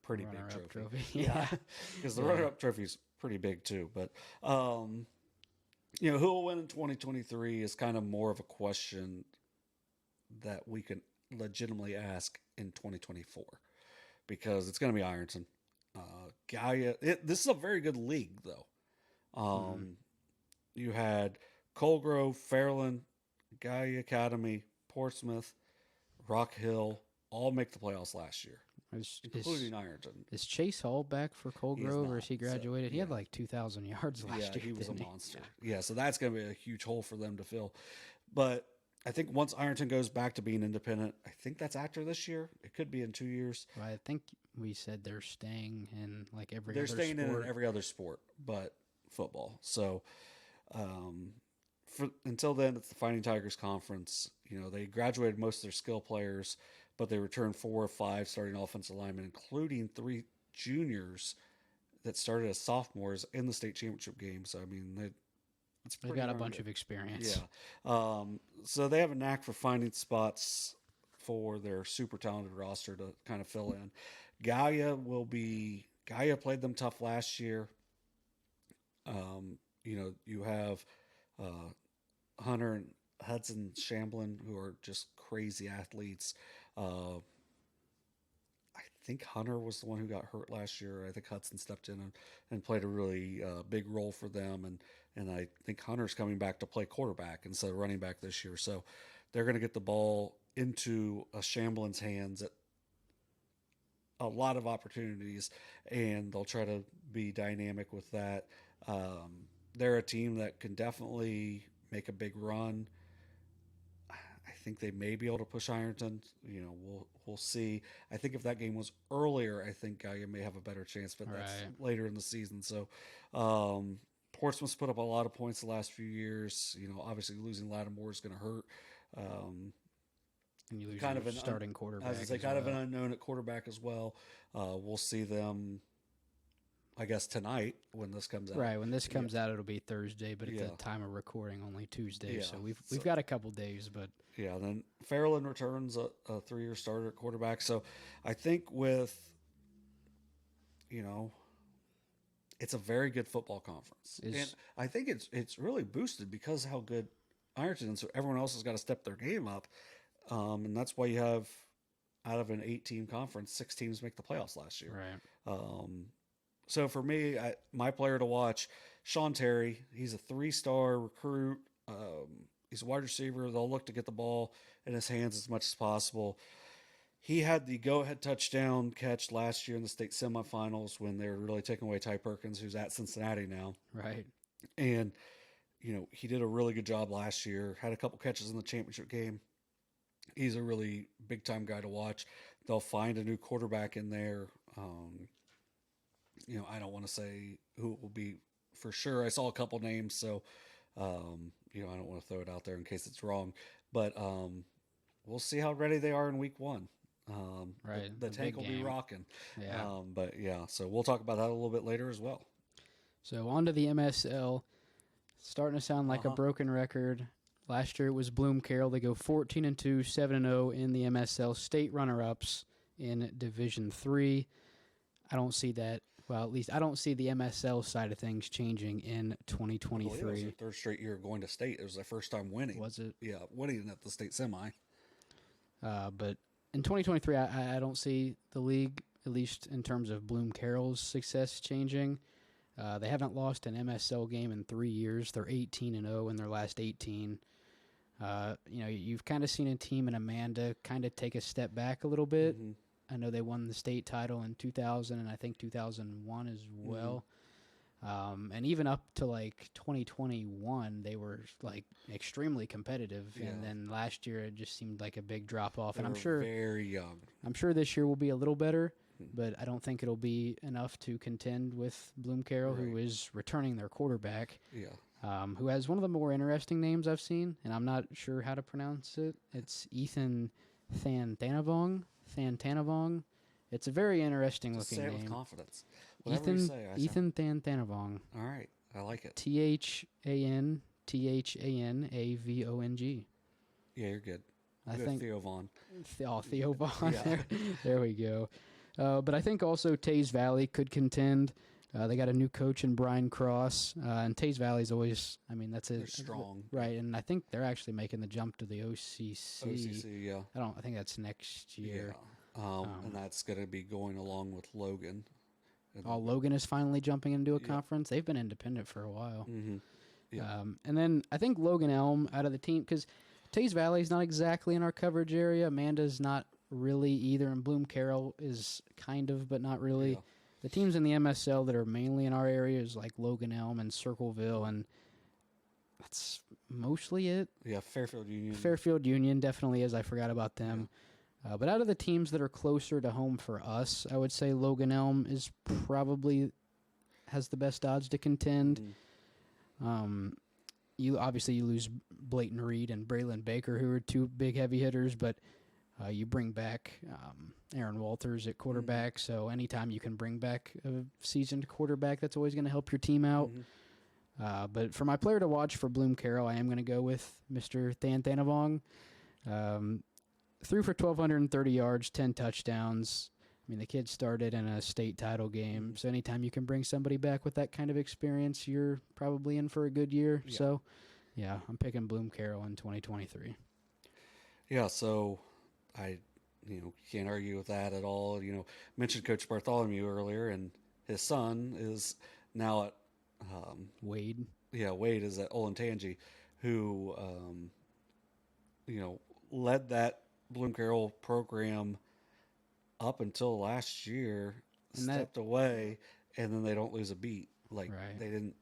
pretty big trophy. Yeah, because the runner-up trophy is pretty big too. But who will win in 2023 is kind of more of a question that we can legitimately ask in 2024, because it's going to be Ironton. Gaia. This is a very good league, though. You had Colgrove, Fairland, Gaia Academy, Portsmouth, Rock Hill, all make the playoffs last year, including Ironton. Is Chase Hall back for Colgrove, or is he graduated? So, he had like 2,000 yards last year. Yeah, he was a monster. Yeah, so that's going to be a huge hole for them to fill. But I think once Ironton goes back to being independent, I think that's after this year. It could be in 2 years. Well, I think we said they're staying in like every they're other staying sport. in every other sport but football. So until then, it's the Fighting Tigers Conference. They graduated most of their skill players, but they returned 4 or 5 starting offensive linemen, including 3 juniors that started as sophomores in the state championship game. So, I mean, they've got a bunch of experience. Yeah. So they have a knack for finding spots for their super talented roster to kind of fill in. Gaia played them tough last year. You have Hunter and Hudson Shamblin, who are just crazy athletes. I think Hunter was the one who got hurt last year. I think Hudson stepped in and played a really big role for them. And I think Hunter's coming back to play quarterback instead of running back this year. So they're going to get the ball into Shamblin's hands at a lot of opportunities, and they'll try to be dynamic with that. They're a team that can definitely make a big run. I think they may be able to push Ironton. We'll see. I think if that game was earlier, I think Gaia may have a better chance, but that's later in the season. So Portsmouth's put up a lot of points the last few years. Obviously losing Lattimore is going to hurt. And you lose kind of starting quarterback. As I say, kind of an unknown at quarterback as well. We'll see them, I guess, tonight when this comes out. Right, when this comes out, it'll be Thursday, but at the time of recording, only Tuesday. So we've got a couple days, but then Fairland returns a 3-year starter at quarterback. So I think with it's a very good football conference, and I think it's really boosted because of how good Ironton is. So everyone else has got to step their game up. And that's why you have, out of an 8-team conference, 6 teams make the playoffs last year. Right. So for me, my player to watch, Sean Terry. He's a 3-star recruit. He's a wide receiver. They'll look to get the ball in his hands as much as possible. He had the go-ahead touchdown catch last year in the state semifinals when they were really taking away Ty Perkins, who's at Cincinnati now. Right. And, he did a really good job last year. Had a couple catches in the championship game. He's a really big-time guy to watch. They'll find a new quarterback in there. I don't want to say who it will be for sure. I saw a couple names, so, I don't want to throw it out there in case it's wrong. But we'll see how ready they are in week 1. Right. The tank will be rocking. Yeah. So we'll talk about that a little bit later as well. So on to the MSL. Starting to sound like a broken record. Last year it was Bloom Carroll. They go 14-2, 7-0 in the MSL, state runner-ups in Division III. I don't see that. Well, at least I don't see the MSL side of things changing in 2023. It was their 3rd straight year going to state. It was their first time winning. Was it? Yeah, winning at the state semi. But in 2023, I don't see the league, at least in terms of Bloom Carroll's success, changing. They haven't lost an MSL game in 3 years. They're 18-0 in their last 18. You've kind of seen a team in Amanda kind of take a step back a little bit. Mm-hmm. I know they won the state title in 2000 and I think 2001 as well. And even up to like 2021, they were like extremely competitive. Yeah. And then last year, it just seemed like a big drop off. They And were I'm sure very young. I'm sure this year will be a little better, but I don't think it'll be enough to contend with Bloom Carroll, who Right. is returning their quarterback, Yeah. who has one of the more interesting names I've seen, and I'm not sure how to pronounce it. It's Ethan Thantanavong. It's a very interesting Just looking say it with name. confidence. Whatever you say, I Ethan Thantanavong. All right. I like it. Thanthanavong. Yeah, you're good. I Good, think Theo Vaughn. Theo Vaughn. Yeah. There we go. But I think also Taze Valley could contend. They got a new coach in Brian Cross, and Taze Valley's always. I mean, that's it. They're strong. Right? And I think they're actually making the jump to the OCC. OCC, yeah. I think that's next year. Yeah. And that's going to be going along with Logan. Logan is finally jumping into a conference. They've been independent for a while. Mm-hmm. Yeah. And then I think Logan Elm out of the team, because Taze Valley is not exactly in our coverage area. Amanda's not really either, and Bloom Carroll is kind of, but not really. Yeah. The teams in the MSL that are mainly in our area is like Logan Elm and Circleville, and that's mostly it. Yeah, Fairfield Union. Fairfield Union definitely is. I forgot about them. But out of the teams that are closer to home for us, I would say Logan Elm is probably has the best odds to contend. You lose Blayton Reed and Braylon Baker, who are two big heavy hitters, but you bring back Aaron Walters at quarterback. So anytime you can bring back a seasoned quarterback, that's always going to help your team out. But for my player to watch for Bloom Carroll, I am going to go with Mr. Thanthanavong. Threw for 1,230 yards, 10 touchdowns. I mean, the kid started in a state title game. So anytime you can bring somebody back with that kind of experience, you're probably in for a good year. Yeah. So, yeah, I'm picking Bloom Carroll in 2023. Yeah, so I can't argue with that at all. Mentioned Coach Bartholomew earlier, and his son is now at Wade. Yeah, Wade is at Olentangy, who led that Bloom Carroll program up until last year, And stepped away, and then they don't lose a beat. Like Right. they didn't.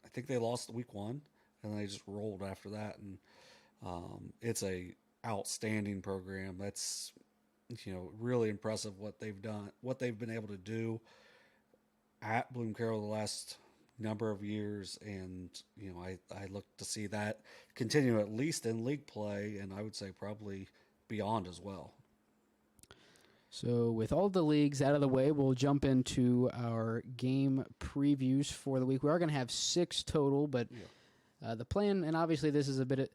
I think they lost week 1, and they just rolled after that. And it's a outstanding program. That's really impressive what they've done, what they've been able to do at Bloom Carroll the last number of years. And I look to see that continue at least in league play, and I would say probably beyond as well. So with all the leagues out of the way, we'll jump into our game previews for the week. We are going to have 6 total, but the plan, and obviously this is a bit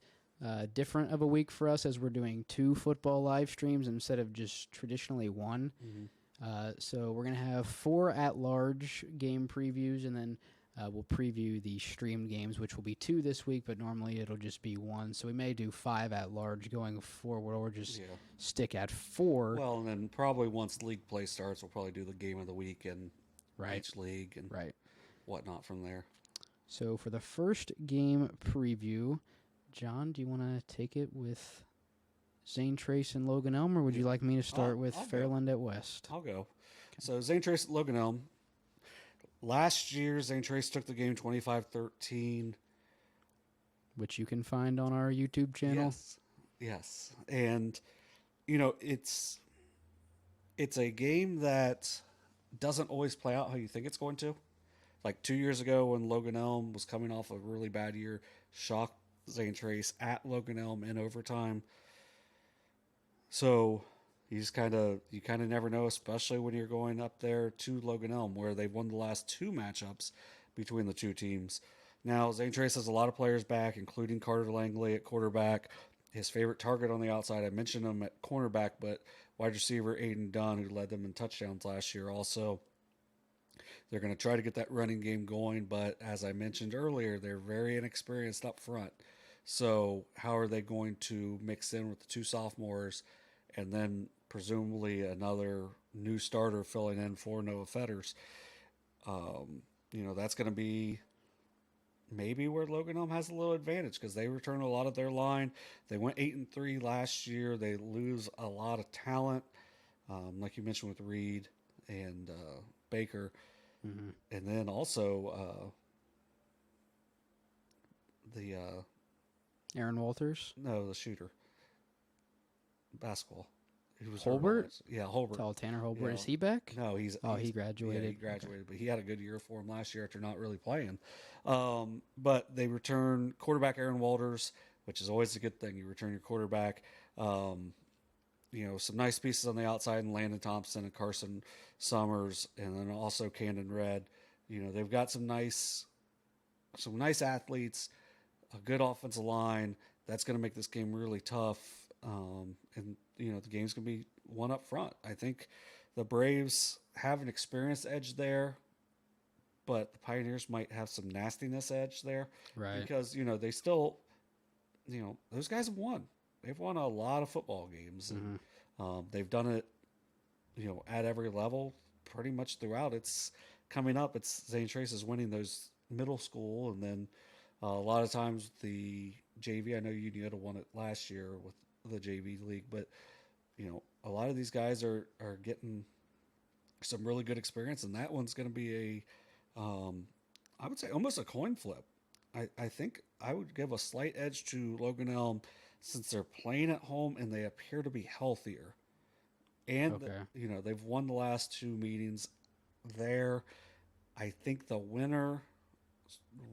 different of a week for us as we're doing 2 football live streams instead of just traditionally 1. So we're going to have 4 at-large game previews, and then we'll preview the streamed games, which will be 2 this week, but normally it'll just be 1. So we may do 5 at-large going forward, or just stick at 4. Well, and then probably once league play starts, we'll probably do the game of the week in each league and whatnot from there. So for the first game preview, John, do you want to take it with Zane Trace and Logan Elm, or would you like me to start with Fairland at West? I'll go. Okay. So Zane Trace, Logan Elm. Last year, Zane Trace took the game 25-13. Which you can find on our YouTube channel. Yes. And, it's a game that doesn't always play out how you think it's going to. Like 2 years ago when Logan Elm was coming off a really bad year, shocked Zane Trace at Logan Elm in overtime. So you kind of never know, especially when you're going up there to Logan Elm, where they've won the last 2 matchups between the 2 teams. Now, Zane Trace has a lot of players back, including Carter Langley at quarterback. His favorite target on the outside, I mentioned him at cornerback, but wide receiver Aiden Dunn, who led them in touchdowns last year also. They're going to try to get that running game going, but as I mentioned earlier, they're very inexperienced up front. So how are they going to mix in with the 2 sophomores and then presumably another new starter filling in for Noah Fetters? That's going to be maybe where Logan Elm has a little advantage because they return a lot of their line. They went 8-3 last year. They lose a lot of talent, like you mentioned with Reed and Baker. And then also the Aaron Walters? no, the shooter, basketball. He was Holbert? Yeah, Holbert. Tall Tanner Holbert. Yeah. Is he back? No, he graduated. Yeah, he graduated, but he had a good year for him last year after not really playing. But they return quarterback Aaron Walters, which is always a good thing. You return your quarterback. Some nice pieces on the outside, and Landon Thompson and Carson Summers, and then also Camden Red. They've got some nice athletes, a good offensive line. That's going to make this game really tough. And the game's going to be one up front. I think the Braves have an experience edge there, but the Pioneers might have some nastiness edge there. Right. Because, they still, those guys have won. They've won a lot of football games. And, they've done it, at every level pretty much throughout. It's coming up. It's Zane Trace is winning those middle school. And then a lot of times the JV, I know Unita won it last year with the JV league, but a lot of these guys are getting some really good experience, and that one's going to be I would say almost a coin flip. I think I would give a slight edge to Logan Elm since they're playing at home and they appear to be healthier. And, they've won the last two meetings there. I think the winner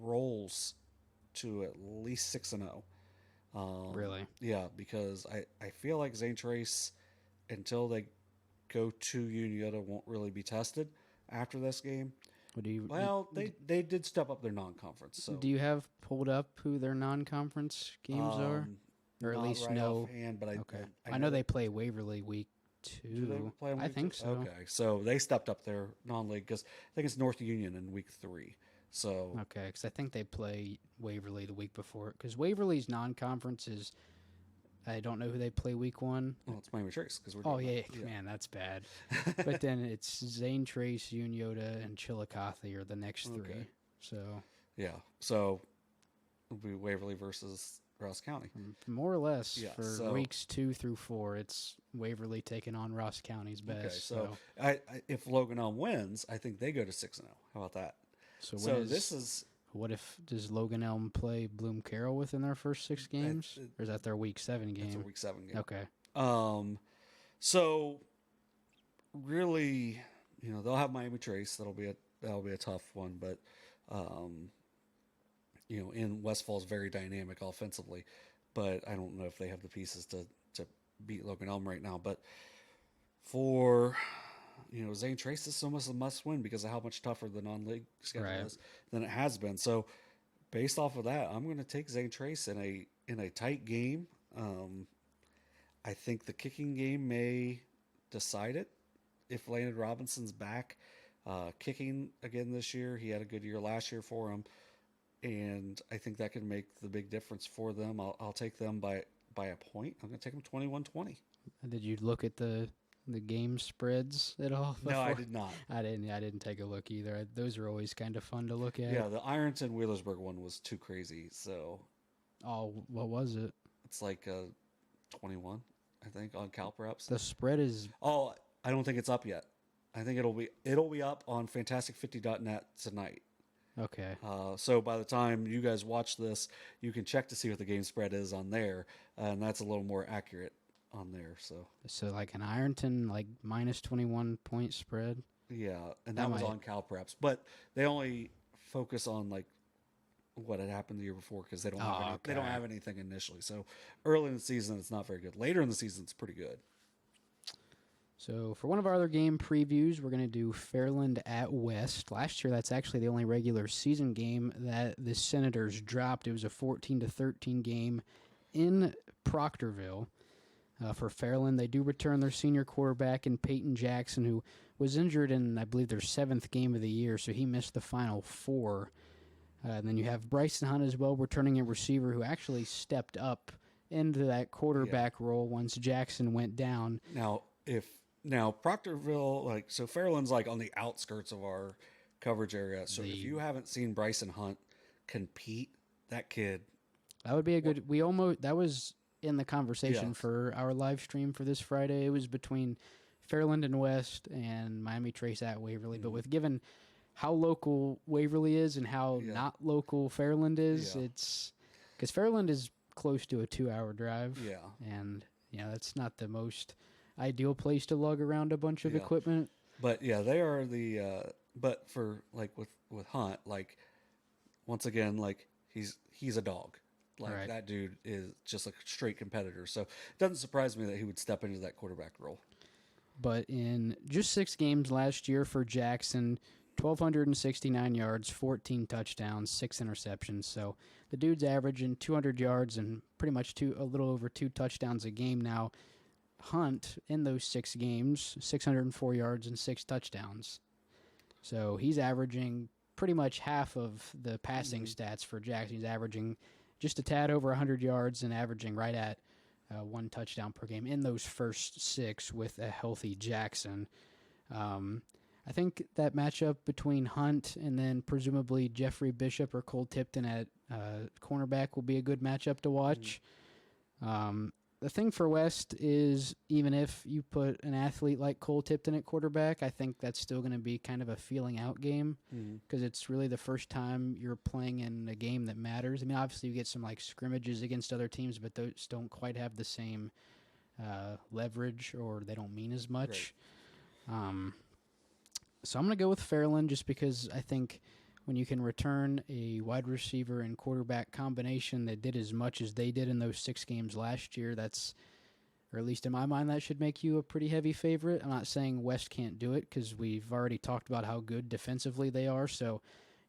rolls to at least 6-0. Really? Yeah, because I feel like Zane Trace, until they go to Unita, won't really be tested after this game. They did step up their non-conference. So do you have pulled up who their non-conference games are? Or at least know? Offhand, but okay. I know they play Waverly week 2. Do they play I think so. Okay, so they stepped up their non-league because I think it's North Union in week 3. So okay, because I think they play Waverly the week before. Because Waverly's non-conference is, I don't know who they play week 1. Well, it's Miami Trace because we're. Oh yeah, man, that's bad. But then it's Zane Trace, Unita, and Chillicothe are the next 3. Okay. So yeah, so it'll be Waverly versus Ross County, more or less. Yeah, for weeks 2 through 4, it's Waverly taking on Ross County's best. Okay, so I if Logan Elm wins, I think they go to 6-0. How about that? So this is. What if does Logan Elm play Bloom Carroll within their first 6 games, or is that their week 7 game? It's a week 7 game. Okay. So really, they'll have Miami Trace. That'll be a tough one, but in Westfall's very dynamic offensively, but I don't know if they have the pieces to beat Logan Elm right now. But for Zane Trace is almost a must-win because of how much tougher the non-league schedule is than it has been. So, based off of that, I'm going to take Zane Trace in a tight game. I think the kicking game may decide it if Landon Robinson's back kicking again this year. He had a good year last year for him, and I think that can make the big difference for them. I'll take them by a point. I'm going to take them 21-20. Did you look at the game spreads at all before? No, I did not. I didn't take a look either. Those are always kind of fun to look at. Yeah, the Ironton Wheelersburg one was too crazy. So, what was it? It's like 21, I think, on CalPreps. The spread is. Oh, I don't think it's up yet. I think it'll be up on fantastic50.net tonight. Okay. So by the time you guys watch this, you can check to see what the game spread is on there, and that's a little more accurate on there. So like an Ironton minus 21 point spread. Yeah, and that was on CalPreps, but they only focus on what had happened the year before because they don't have anything initially. So early in the season, it's not very good. Later in the season, it's pretty good. So for one of our other game previews, we're going to do Fairland at West. Last year, that's actually the only regular season game that the Senators dropped. It was a 14-13 game in Proctorville. For Fairland, they do return their senior quarterback in Peyton Jackson, who was injured in, I believe, their 7th game of the year, so he missed the final 4. And then you have Bryson Hunt as well, returning a receiver who actually stepped up into that quarterback role once Jackson went down. Now Proctorville, so Fairland's on the outskirts of our coverage area. So if you haven't seen Bryson Hunt compete, that kid, that would be a good. That was in the conversation for our live stream for this Friday. It was between Fairland and West and Miami Trace at Waverly. But with given how local Waverly is and how not local Fairland is. Yeah. It's because Fairland is close to a 2-hour drive. Yeah. And, that's not the most ideal place to lug around a bunch of equipment. But, yeah, they are the but for, like, with Hunt, like, once again, like, he's a dog. Like, that dude is just a straight competitor. So it doesn't surprise me that he would step into that quarterback role. But in just 6 games last year for Jackson, 1,269 yards, 14 touchdowns, 6 interceptions. So the dude's averaging 200 yards and pretty much a little over 2 touchdowns a game now. Hunt, in those 6 games, 604 yards and 6 touchdowns. So he's averaging pretty much half of the passing stats for Jackson. He's averaging just a tad over 100 yards and averaging right at 1 touchdown per game in those first 6 with a healthy Jackson. I think that matchup between Hunt and then presumably Jeffrey Bishop or Cole Tipton at cornerback will be a good matchup to watch. The thing for West is even if you put an athlete like Cole Tipton at quarterback, I think that's still going to be kind of a feeling out game because it's really the first time you're playing in a game that matters. I mean, obviously you get some like scrimmages against other teams, but those don't quite have the same leverage or they don't mean as much. Right. So I'm going to go with Fairland just because I think when you can return a wide receiver and quarterback combination that did as much as they did in those 6 games last year, or at least in my mind, that should make you a pretty heavy favorite. I'm not saying West can't do it because we've already talked about how good defensively they are. So,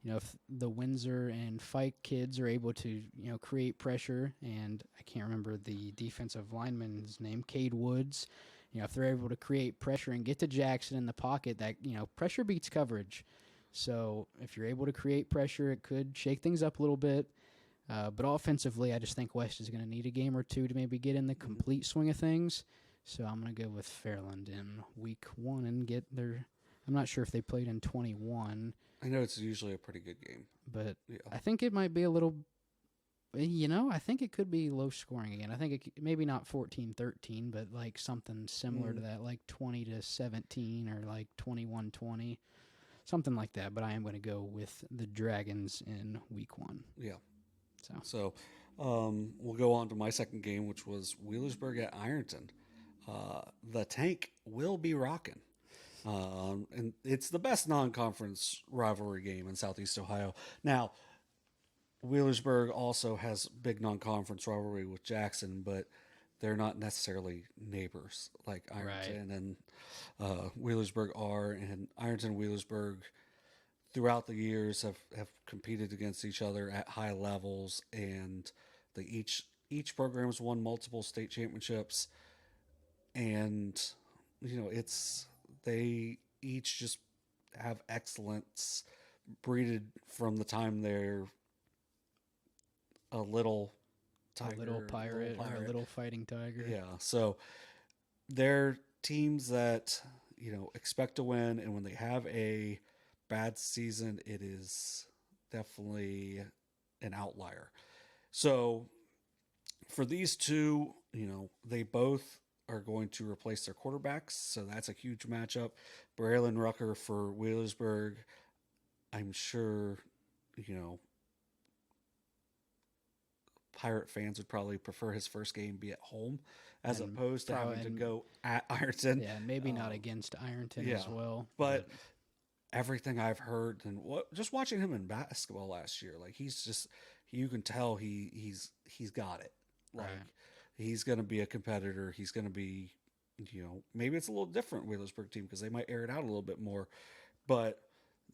if the Windsor and Fike kids are able to, create pressure, and I can't remember the defensive lineman's name, Cade Woods, if they're able to create pressure and get to Jackson in the pocket, that, pressure beats coverage. So if you're able to create pressure, it could shake things up a little bit. But offensively, I just think West is going to need a game or two to maybe get in the complete swing of things. So I'm going to go with Fairland in week 1 and get their – I'm not sure if they played in 21. I know it's usually a pretty good game. But I think it might be a little – I think it could be low scoring again. I think maybe not 14-13, but like something similar to that, like 20-17 or like 21-20. Something like that, but I am going to go with the Dragons in week 1. Yeah. So we'll go on to my second game, which was Wheelersburg at Ironton. The Tank will be rocking. And it's the best non-conference rivalry game in Southeast Ohio. Now, Wheelersburg also has big non-conference rivalry with Jackson, but they're not necessarily neighbors like Ironton and Wheelersburg are. And Ironton and Wheelersburg throughout the years have competed against each other at high levels, and they each program's won multiple state championships. And they each just have excellence breeded from the time they're a little tiger, a little pirate, or a little fighting tiger. Yeah, so they're teams that expect to win, and when they have a bad season, it is definitely an outlier. So for these two, they both are going to replace their quarterbacks, so that's a huge matchup. Braylon Rucker for Wheelersburg, I'm sure, Pirate fans would probably prefer his first game be at home as opposed to having to go at Ironton. Yeah, maybe not against Ironton as well. But everything I've heard and just watching him in basketball last year, like you can tell he's got it. Like he's going to be a competitor. He's going to be, maybe it's a little different Wheelersburg team because they might air it out a little bit more, but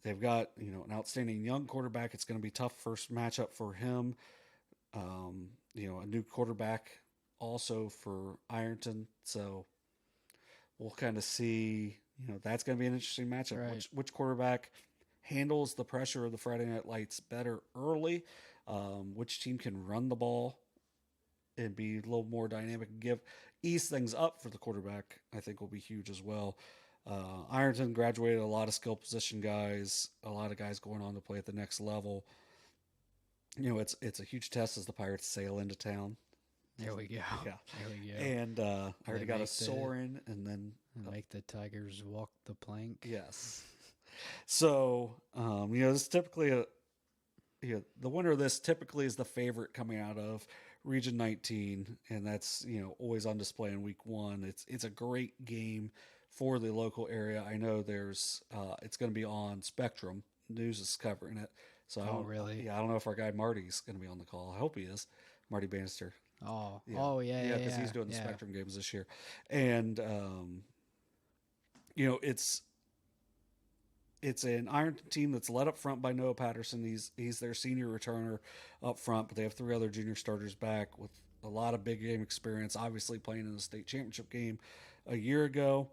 they've got, an outstanding young quarterback. It's going to be tough first matchup for him. A new quarterback also for Ironton. So we'll kind of see, that's going to be an interesting matchup. Right. Which quarterback handles the pressure of the Friday Night Lights better early? Which team can run the ball and be a little more dynamic and ease things up for the quarterback, I think will be huge as well. Ironton graduated a lot of skill position guys, a lot of guys going on to play at the next level. It's a huge test as the Pirates sail into town. There we go. Yeah. There we go. And I already got a Soren, and then make the Tigers walk the plank. Yes. So, this is typically the winner of this typically is the favorite coming out of Region 19, and that's always on display in Week 1. It's a great game for the local area. I know there's it's going to be on Spectrum. News is covering it. So really? Yeah, I don't know if our guy Marty's going to be on the call. I hope he is. Marty Bannister. Yeah. Because he's doing the Spectrum games this year, and it's an Ironton team that's led up front by Noah Patterson. He's their senior returner up front, but they have 3 other junior starters back with a lot of big game experience, obviously playing in the state championship game a year ago.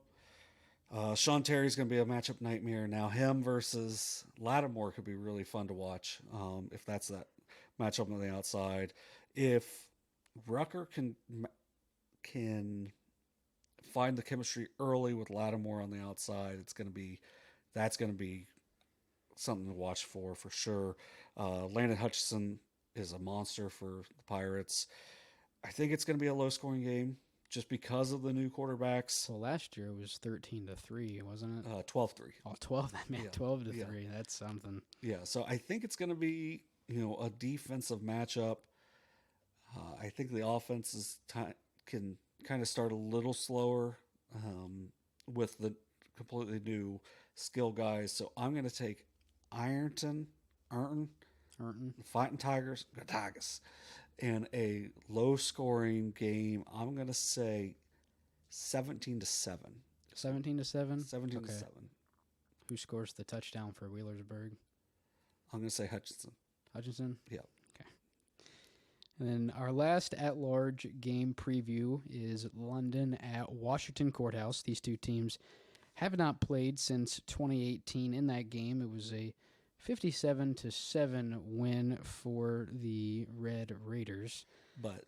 Sean Terry's going to be a matchup nightmare. Now him versus Lattimore could be really fun to watch if that's that matchup on the outside. If Rucker can find the chemistry early with Lattimore on the outside, that's going to be something to watch for sure. Landon Hutchison is a monster for the Pirates. I think it's going to be a low-scoring game just because of the new quarterbacks. Well, last year it was 13-3, wasn't it? 12-3. Oh, 12. Man, 12-3. That's something. Yeah, so I think it's going to be a defensive matchup. I think the offense can kind of start a little slower with the completely new skill guys. So I'm going to take Ironton, Fighting Tigers, go Tigers, in a low-scoring game. I'm going to say 17-7. 17-7? 17-7. Who scores the touchdown for Wheelersburg? I'm going to say Hutchinson. Hutchinson? Yeah. Okay. And then our last at-large game preview is London at Washington Courthouse. These two teams have not played since 2018. In that game, it was a 57-7 win for the Red Raiders. But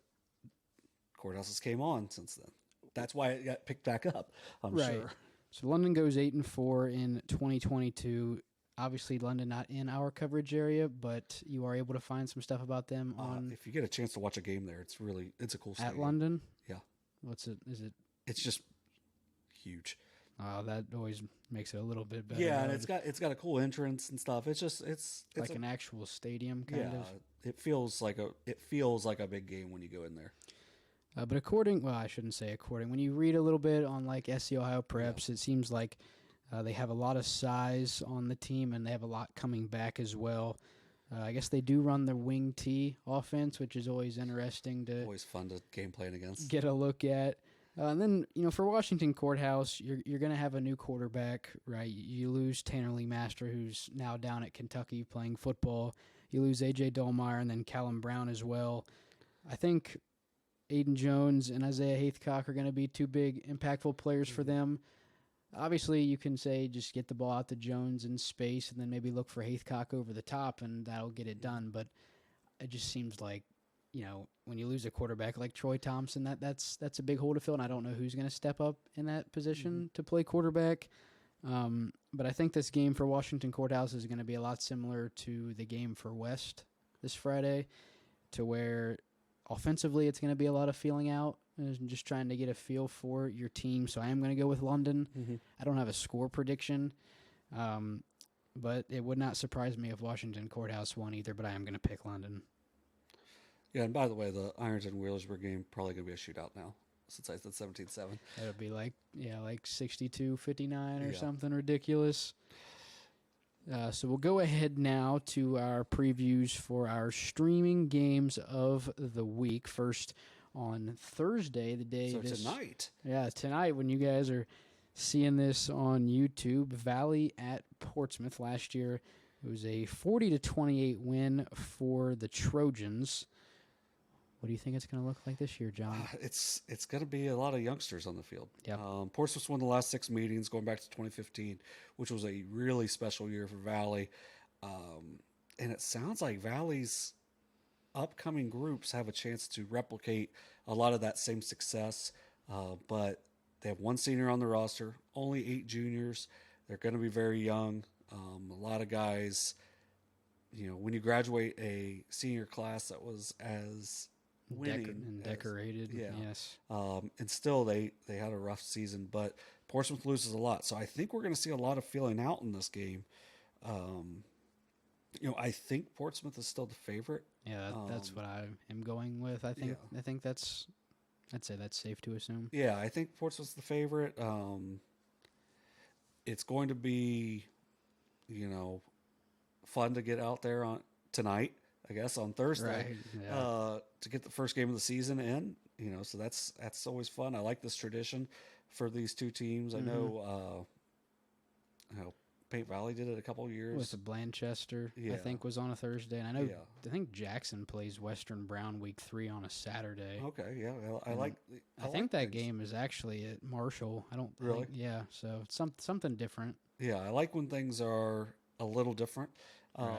Courthouses came on since then. That's why it got picked back up, I'm sure. So London goes 8-4 in 2022. Obviously, London not in our coverage area, but you are able to find some stuff about them on. If you get a chance to watch a game there, it's a cool stadium. At London? Yeah. What's it? Is it? It's just huge. That always makes it a little bit better. Yeah, and it's got a cool entrance and stuff. It's like an actual stadium kind of. It feels like a big game when you go in there. But I shouldn't say according. When you read a little bit on like SC Ohio Preps, it seems like they have a lot of size on the team and they have a lot coming back as well. I guess they do run the wing T offense, which is always interesting always fun to game plan against. Get a look at. And then, for Washington Courthouse, you're going to have a new quarterback, right? You lose Tanner Lee Master, who's now down at Kentucky playing football. You lose A.J. Dolmeyer and then Callum Brown as well. I think Aiden Jones and Isaiah Haithcock are going to be two big, impactful players for them. Obviously, you can say just get the ball out to Jones in space and then maybe look for Haithcock over the top, and that'll get it done. But it just seems like, when you lose a quarterback like Troy Thompson, that's a big hole to fill, and I don't know who's going to step up in that position to play quarterback. But I think this game for Washington Courthouse is going to be a lot similar to the game for West this Friday, to where offensively it's going to be a lot of feeling out and just trying to get a feel for your team. So I am going to go with London. I don't have a score prediction, but it would not surprise me if Washington Courthouse won either, but I am going to pick London. Yeah, and by the way, the Ironton-Wheelersburg game probably going to be a shootout now, since I said 17-7. It'll be like 62-59 or something ridiculous. So we'll go ahead now to our previews for our streaming games of the week. First on Thursday, the day. So tonight. Yeah, tonight when you guys are seeing this on YouTube, Valley at Portsmouth. Last year, it was a 40-28 win for the Trojans. What do you think it's going to look like this year, John? It's going to be a lot of youngsters on the field. Yep. Portsmouth's won the last 6 meetings going back to 2015, which was a really special year for Valley. And it sounds like Valley's upcoming groups have a chance to replicate a lot of that same success. But they have 1 senior on the roster, only 8 juniors. They're going to be very young. A lot of guys, when you graduate a senior class that was as winning and decorated. Yes. And still they had a rough season, but Portsmouth loses a lot. So I think we're going to see a lot of feeling out in this game. I think Portsmouth is still the favorite. Yeah, that's what I am going with. I think I'd say that's safe to assume. Yeah, I think Portsmouth's the favorite. It's going to be, fun to get out there on tonight, I guess, on Thursday, Right, yeah. to get the first game of the season in. So that's always fun. I like this tradition for these two teams. I know Paint Valley did it a couple of years. With the Blanchester, I think, was on a Thursday. And I think Jackson plays Western Brown week 3 on a Saturday. Okay, yeah. I think that game is actually at Marshall. I don't really. Yeah, so it's something different. Yeah, I like when things are a little different. Right.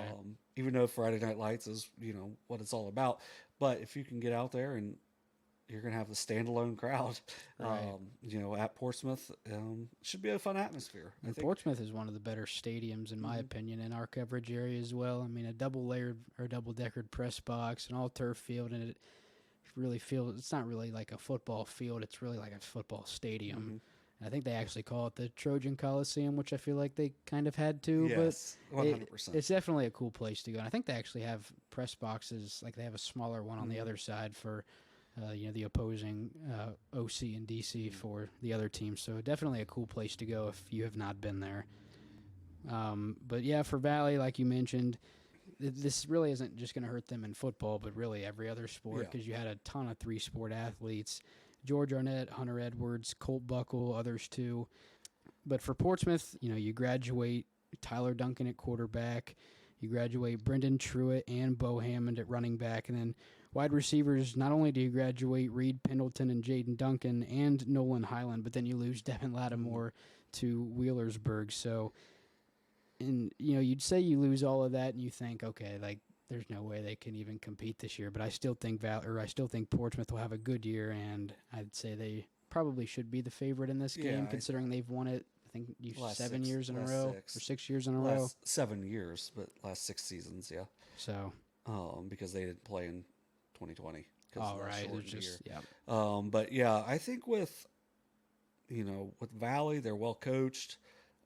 Even though Friday Night Lights is, what it's all about. But if you can get out there and you're going to have the standalone crowd, Right. At Portsmouth, should be a fun atmosphere. I think. Portsmouth is one of the better stadiums, in my opinion, in our coverage area as well. I mean, a double-layered or double-deckered press box, an all-turf field, and it really feels, it's not really like a football field. It's really like a football stadium. Mm-hmm. I think they actually call it the Trojan Coliseum, which I feel like they kind of had to. Yes, but 100%. It's definitely a cool place to go. And I think they actually have press boxes, like they have a smaller one on the other side for, the opposing OC and DC for the other team. So definitely a cool place to go if you have not been there. But yeah, for Valley, like you mentioned, this really isn't just going to hurt them in football, but really every other sport, because you had a ton of 3-sport athletes. George Arnett, Hunter Edwards, Colt Buckle, others too. But for Portsmouth, you graduate Tyler Duncan at quarterback. You graduate Brendan Truitt and Bo Hammond at running back. And then wide receivers, not only do you graduate Reed Pendleton and Jaden Duncan and Nolan Highland, but then you lose Devin Lattimore to Wheelersburg. So, you'd say you lose all of that and you think, okay, like, there's no way they can even compete this year. But I still think Portsmouth will have a good year, and I'd say they probably should be the favorite in this game, considering they've won it, I think, 7 years in a row, or 6 years in a row. 7 years, but last 6 seasons, yeah. So, because they didn't play in 2020. All right, it's just year. But yeah, I think with Valley, they're well coached.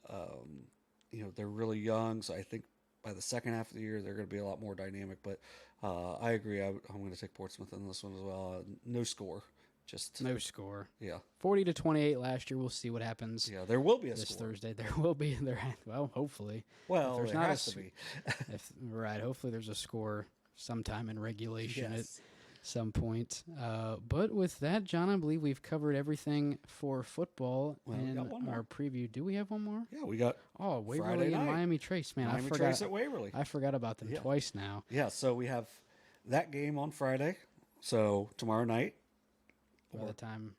They're really young, so I think by the second half of the year, they're going to be a lot more dynamic. But I agree. I'm going to take Portsmouth in this one as well. No score. Just no score. Yeah. 40-28 last year. We'll see what happens. Yeah, there will be a this score. Thursday. There will be. Well, hopefully. Well, there has to be. Hopefully there's a score sometime in regulation at Yes. some point. But with that, John, I believe we've covered everything for football we got one more. our preview. Do we have one more? Yeah, we got Waverly Friday and night. Miami Trace. Man, Miami I forgot. Trace at Waverly. I forgot about them twice now. Yeah, so we have that game on Friday. So tomorrow night. By the time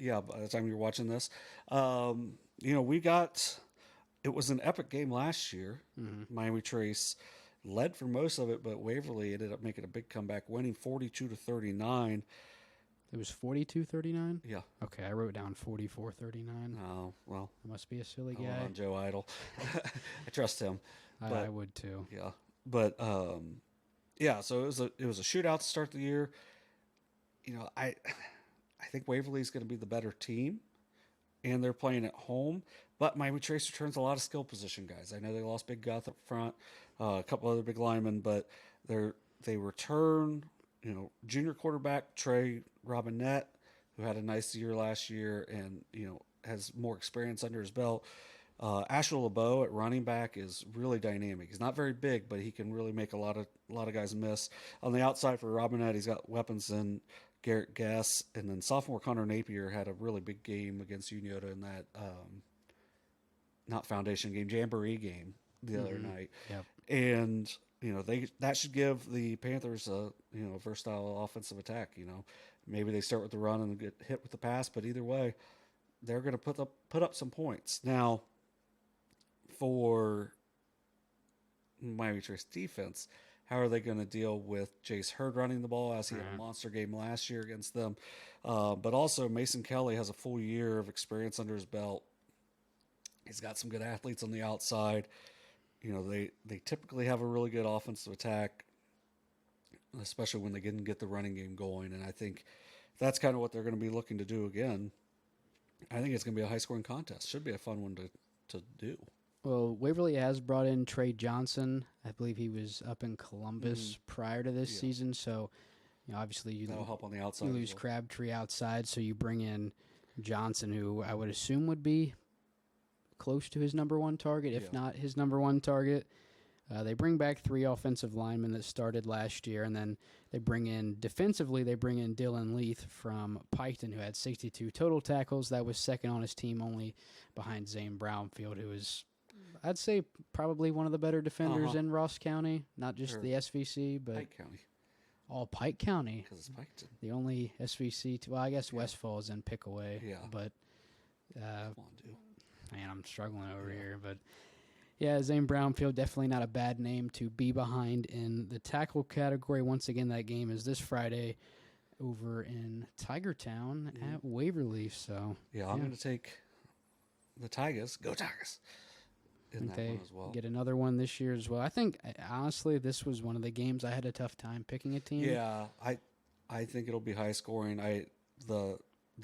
you're watching this, it was an epic game last year. Mm-hmm. Miami Trace led for most of it, but Waverly ended up making a big comeback, winning 42-39. It was 42-39? Yeah. Okay, I wrote down 44-39. Oh, well. I must be a silly guy. On Joe Idle. I trust him. I would too. Yeah. But, so it was a shootout to start the year. I think Waverly's going to be the better team, and they're playing at home. But Miami Trace returns a lot of skill position guys. I know they lost Big Guth up front, a couple other big linemen, but they return, junior quarterback Trey Robinette, who had a nice year last year and, has more experience under his belt. Asher LeBeau at running back is really dynamic. He's not very big, but he can really make a lot of guys miss. On the outside for Robinette, he's got weapons in Garrett Guess, and then sophomore Connor Napier had a really big game against Unioda in that not foundation game, Jamboree game the other night. Yep. And that should give the Panthers a versatile offensive attack. Maybe they start with the run and get hit with the pass, but either way, they're going to put up some points. Now, for Miami Trace defense, how are they going to deal with Jace Hurd running the ball, as he had a monster game last year against them? But also, Mason Kelly has a full year of experience under his belt. He's got some good athletes on the outside. They typically have a really good offensive attack, especially when they can get the running game going. And I think that's kind of what they're going to be looking to do again I think it's going to be a high-scoring contest. Should be a fun one to do. Well, Waverly has brought in Trey Johnson. I believe he was up in Columbus prior to this season. So, obviously That'll help on the outside. You lose Crabtree outside, so you bring in Johnson, who I would assume would be close to his number one target, if not his number one target. They bring back 3 offensive linemen that started last year, and then they bring in Dylan Leith from Piketon, who had 62 total tackles. That was second on his team, only behind Zane Brownfield, who is, I'd say, probably one of the better defenders in Ross County, not just the SVC, but Pike County. All Pike County. Because it's Piketon. The only SVC, well, I guess Westfall is in Pickaway. Yeah. But, Come on, dude. Man, I'm struggling over here, but... Yeah, Zane Brownfield, definitely not a bad name to be behind in the tackle category. Once again, that game is this Friday over in Tigertown at Waverly. So I'm going to take the Tigers. Go Tigers! In that one as well. Get another one this year as well. I think, honestly, this was one of the games I had a tough time picking a team. Yeah, I think it'll be high scoring. The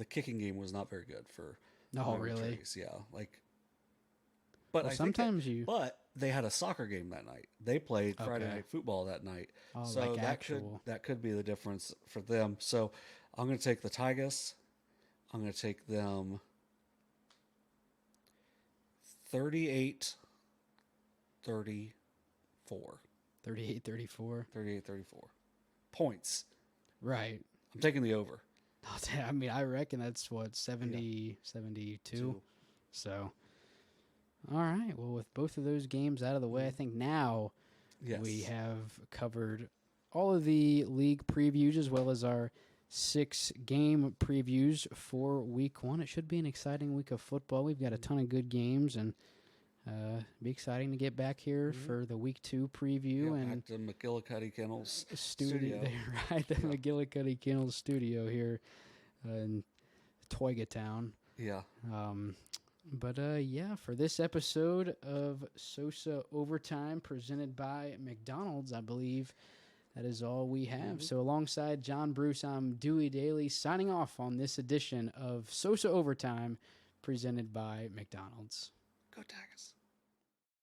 kicking game was not very good for. Oh, really? Yeah, But But they had a soccer game that night. They played Friday night football that night. Oh, so that could be the difference for them. So I'm going to take the Tigers. I'm going to take them 38-34. 38-34. 38-34. Points. Right. I'm taking the over. I mean, I reckon that's what, 70, 72. So... All right. Well, with both of those games out of the way, I think now we have covered all of the league previews as well as our 6-game previews for Week 1. It should be an exciting week of football. We've got a ton of good games, and be exciting to get back here for the Week 2 preview. And back to McGillicuddy Kennels studio. Right, the McGillicuddy Kennels studio here in Toyga Town. Yeah. But, for this episode of SOSA Overtime presented by McDonald's, I believe that is all we have. So alongside John Bruce, I'm Dewey Dailey signing off on this edition of SOSA Overtime presented by McDonald's. Go Tigers.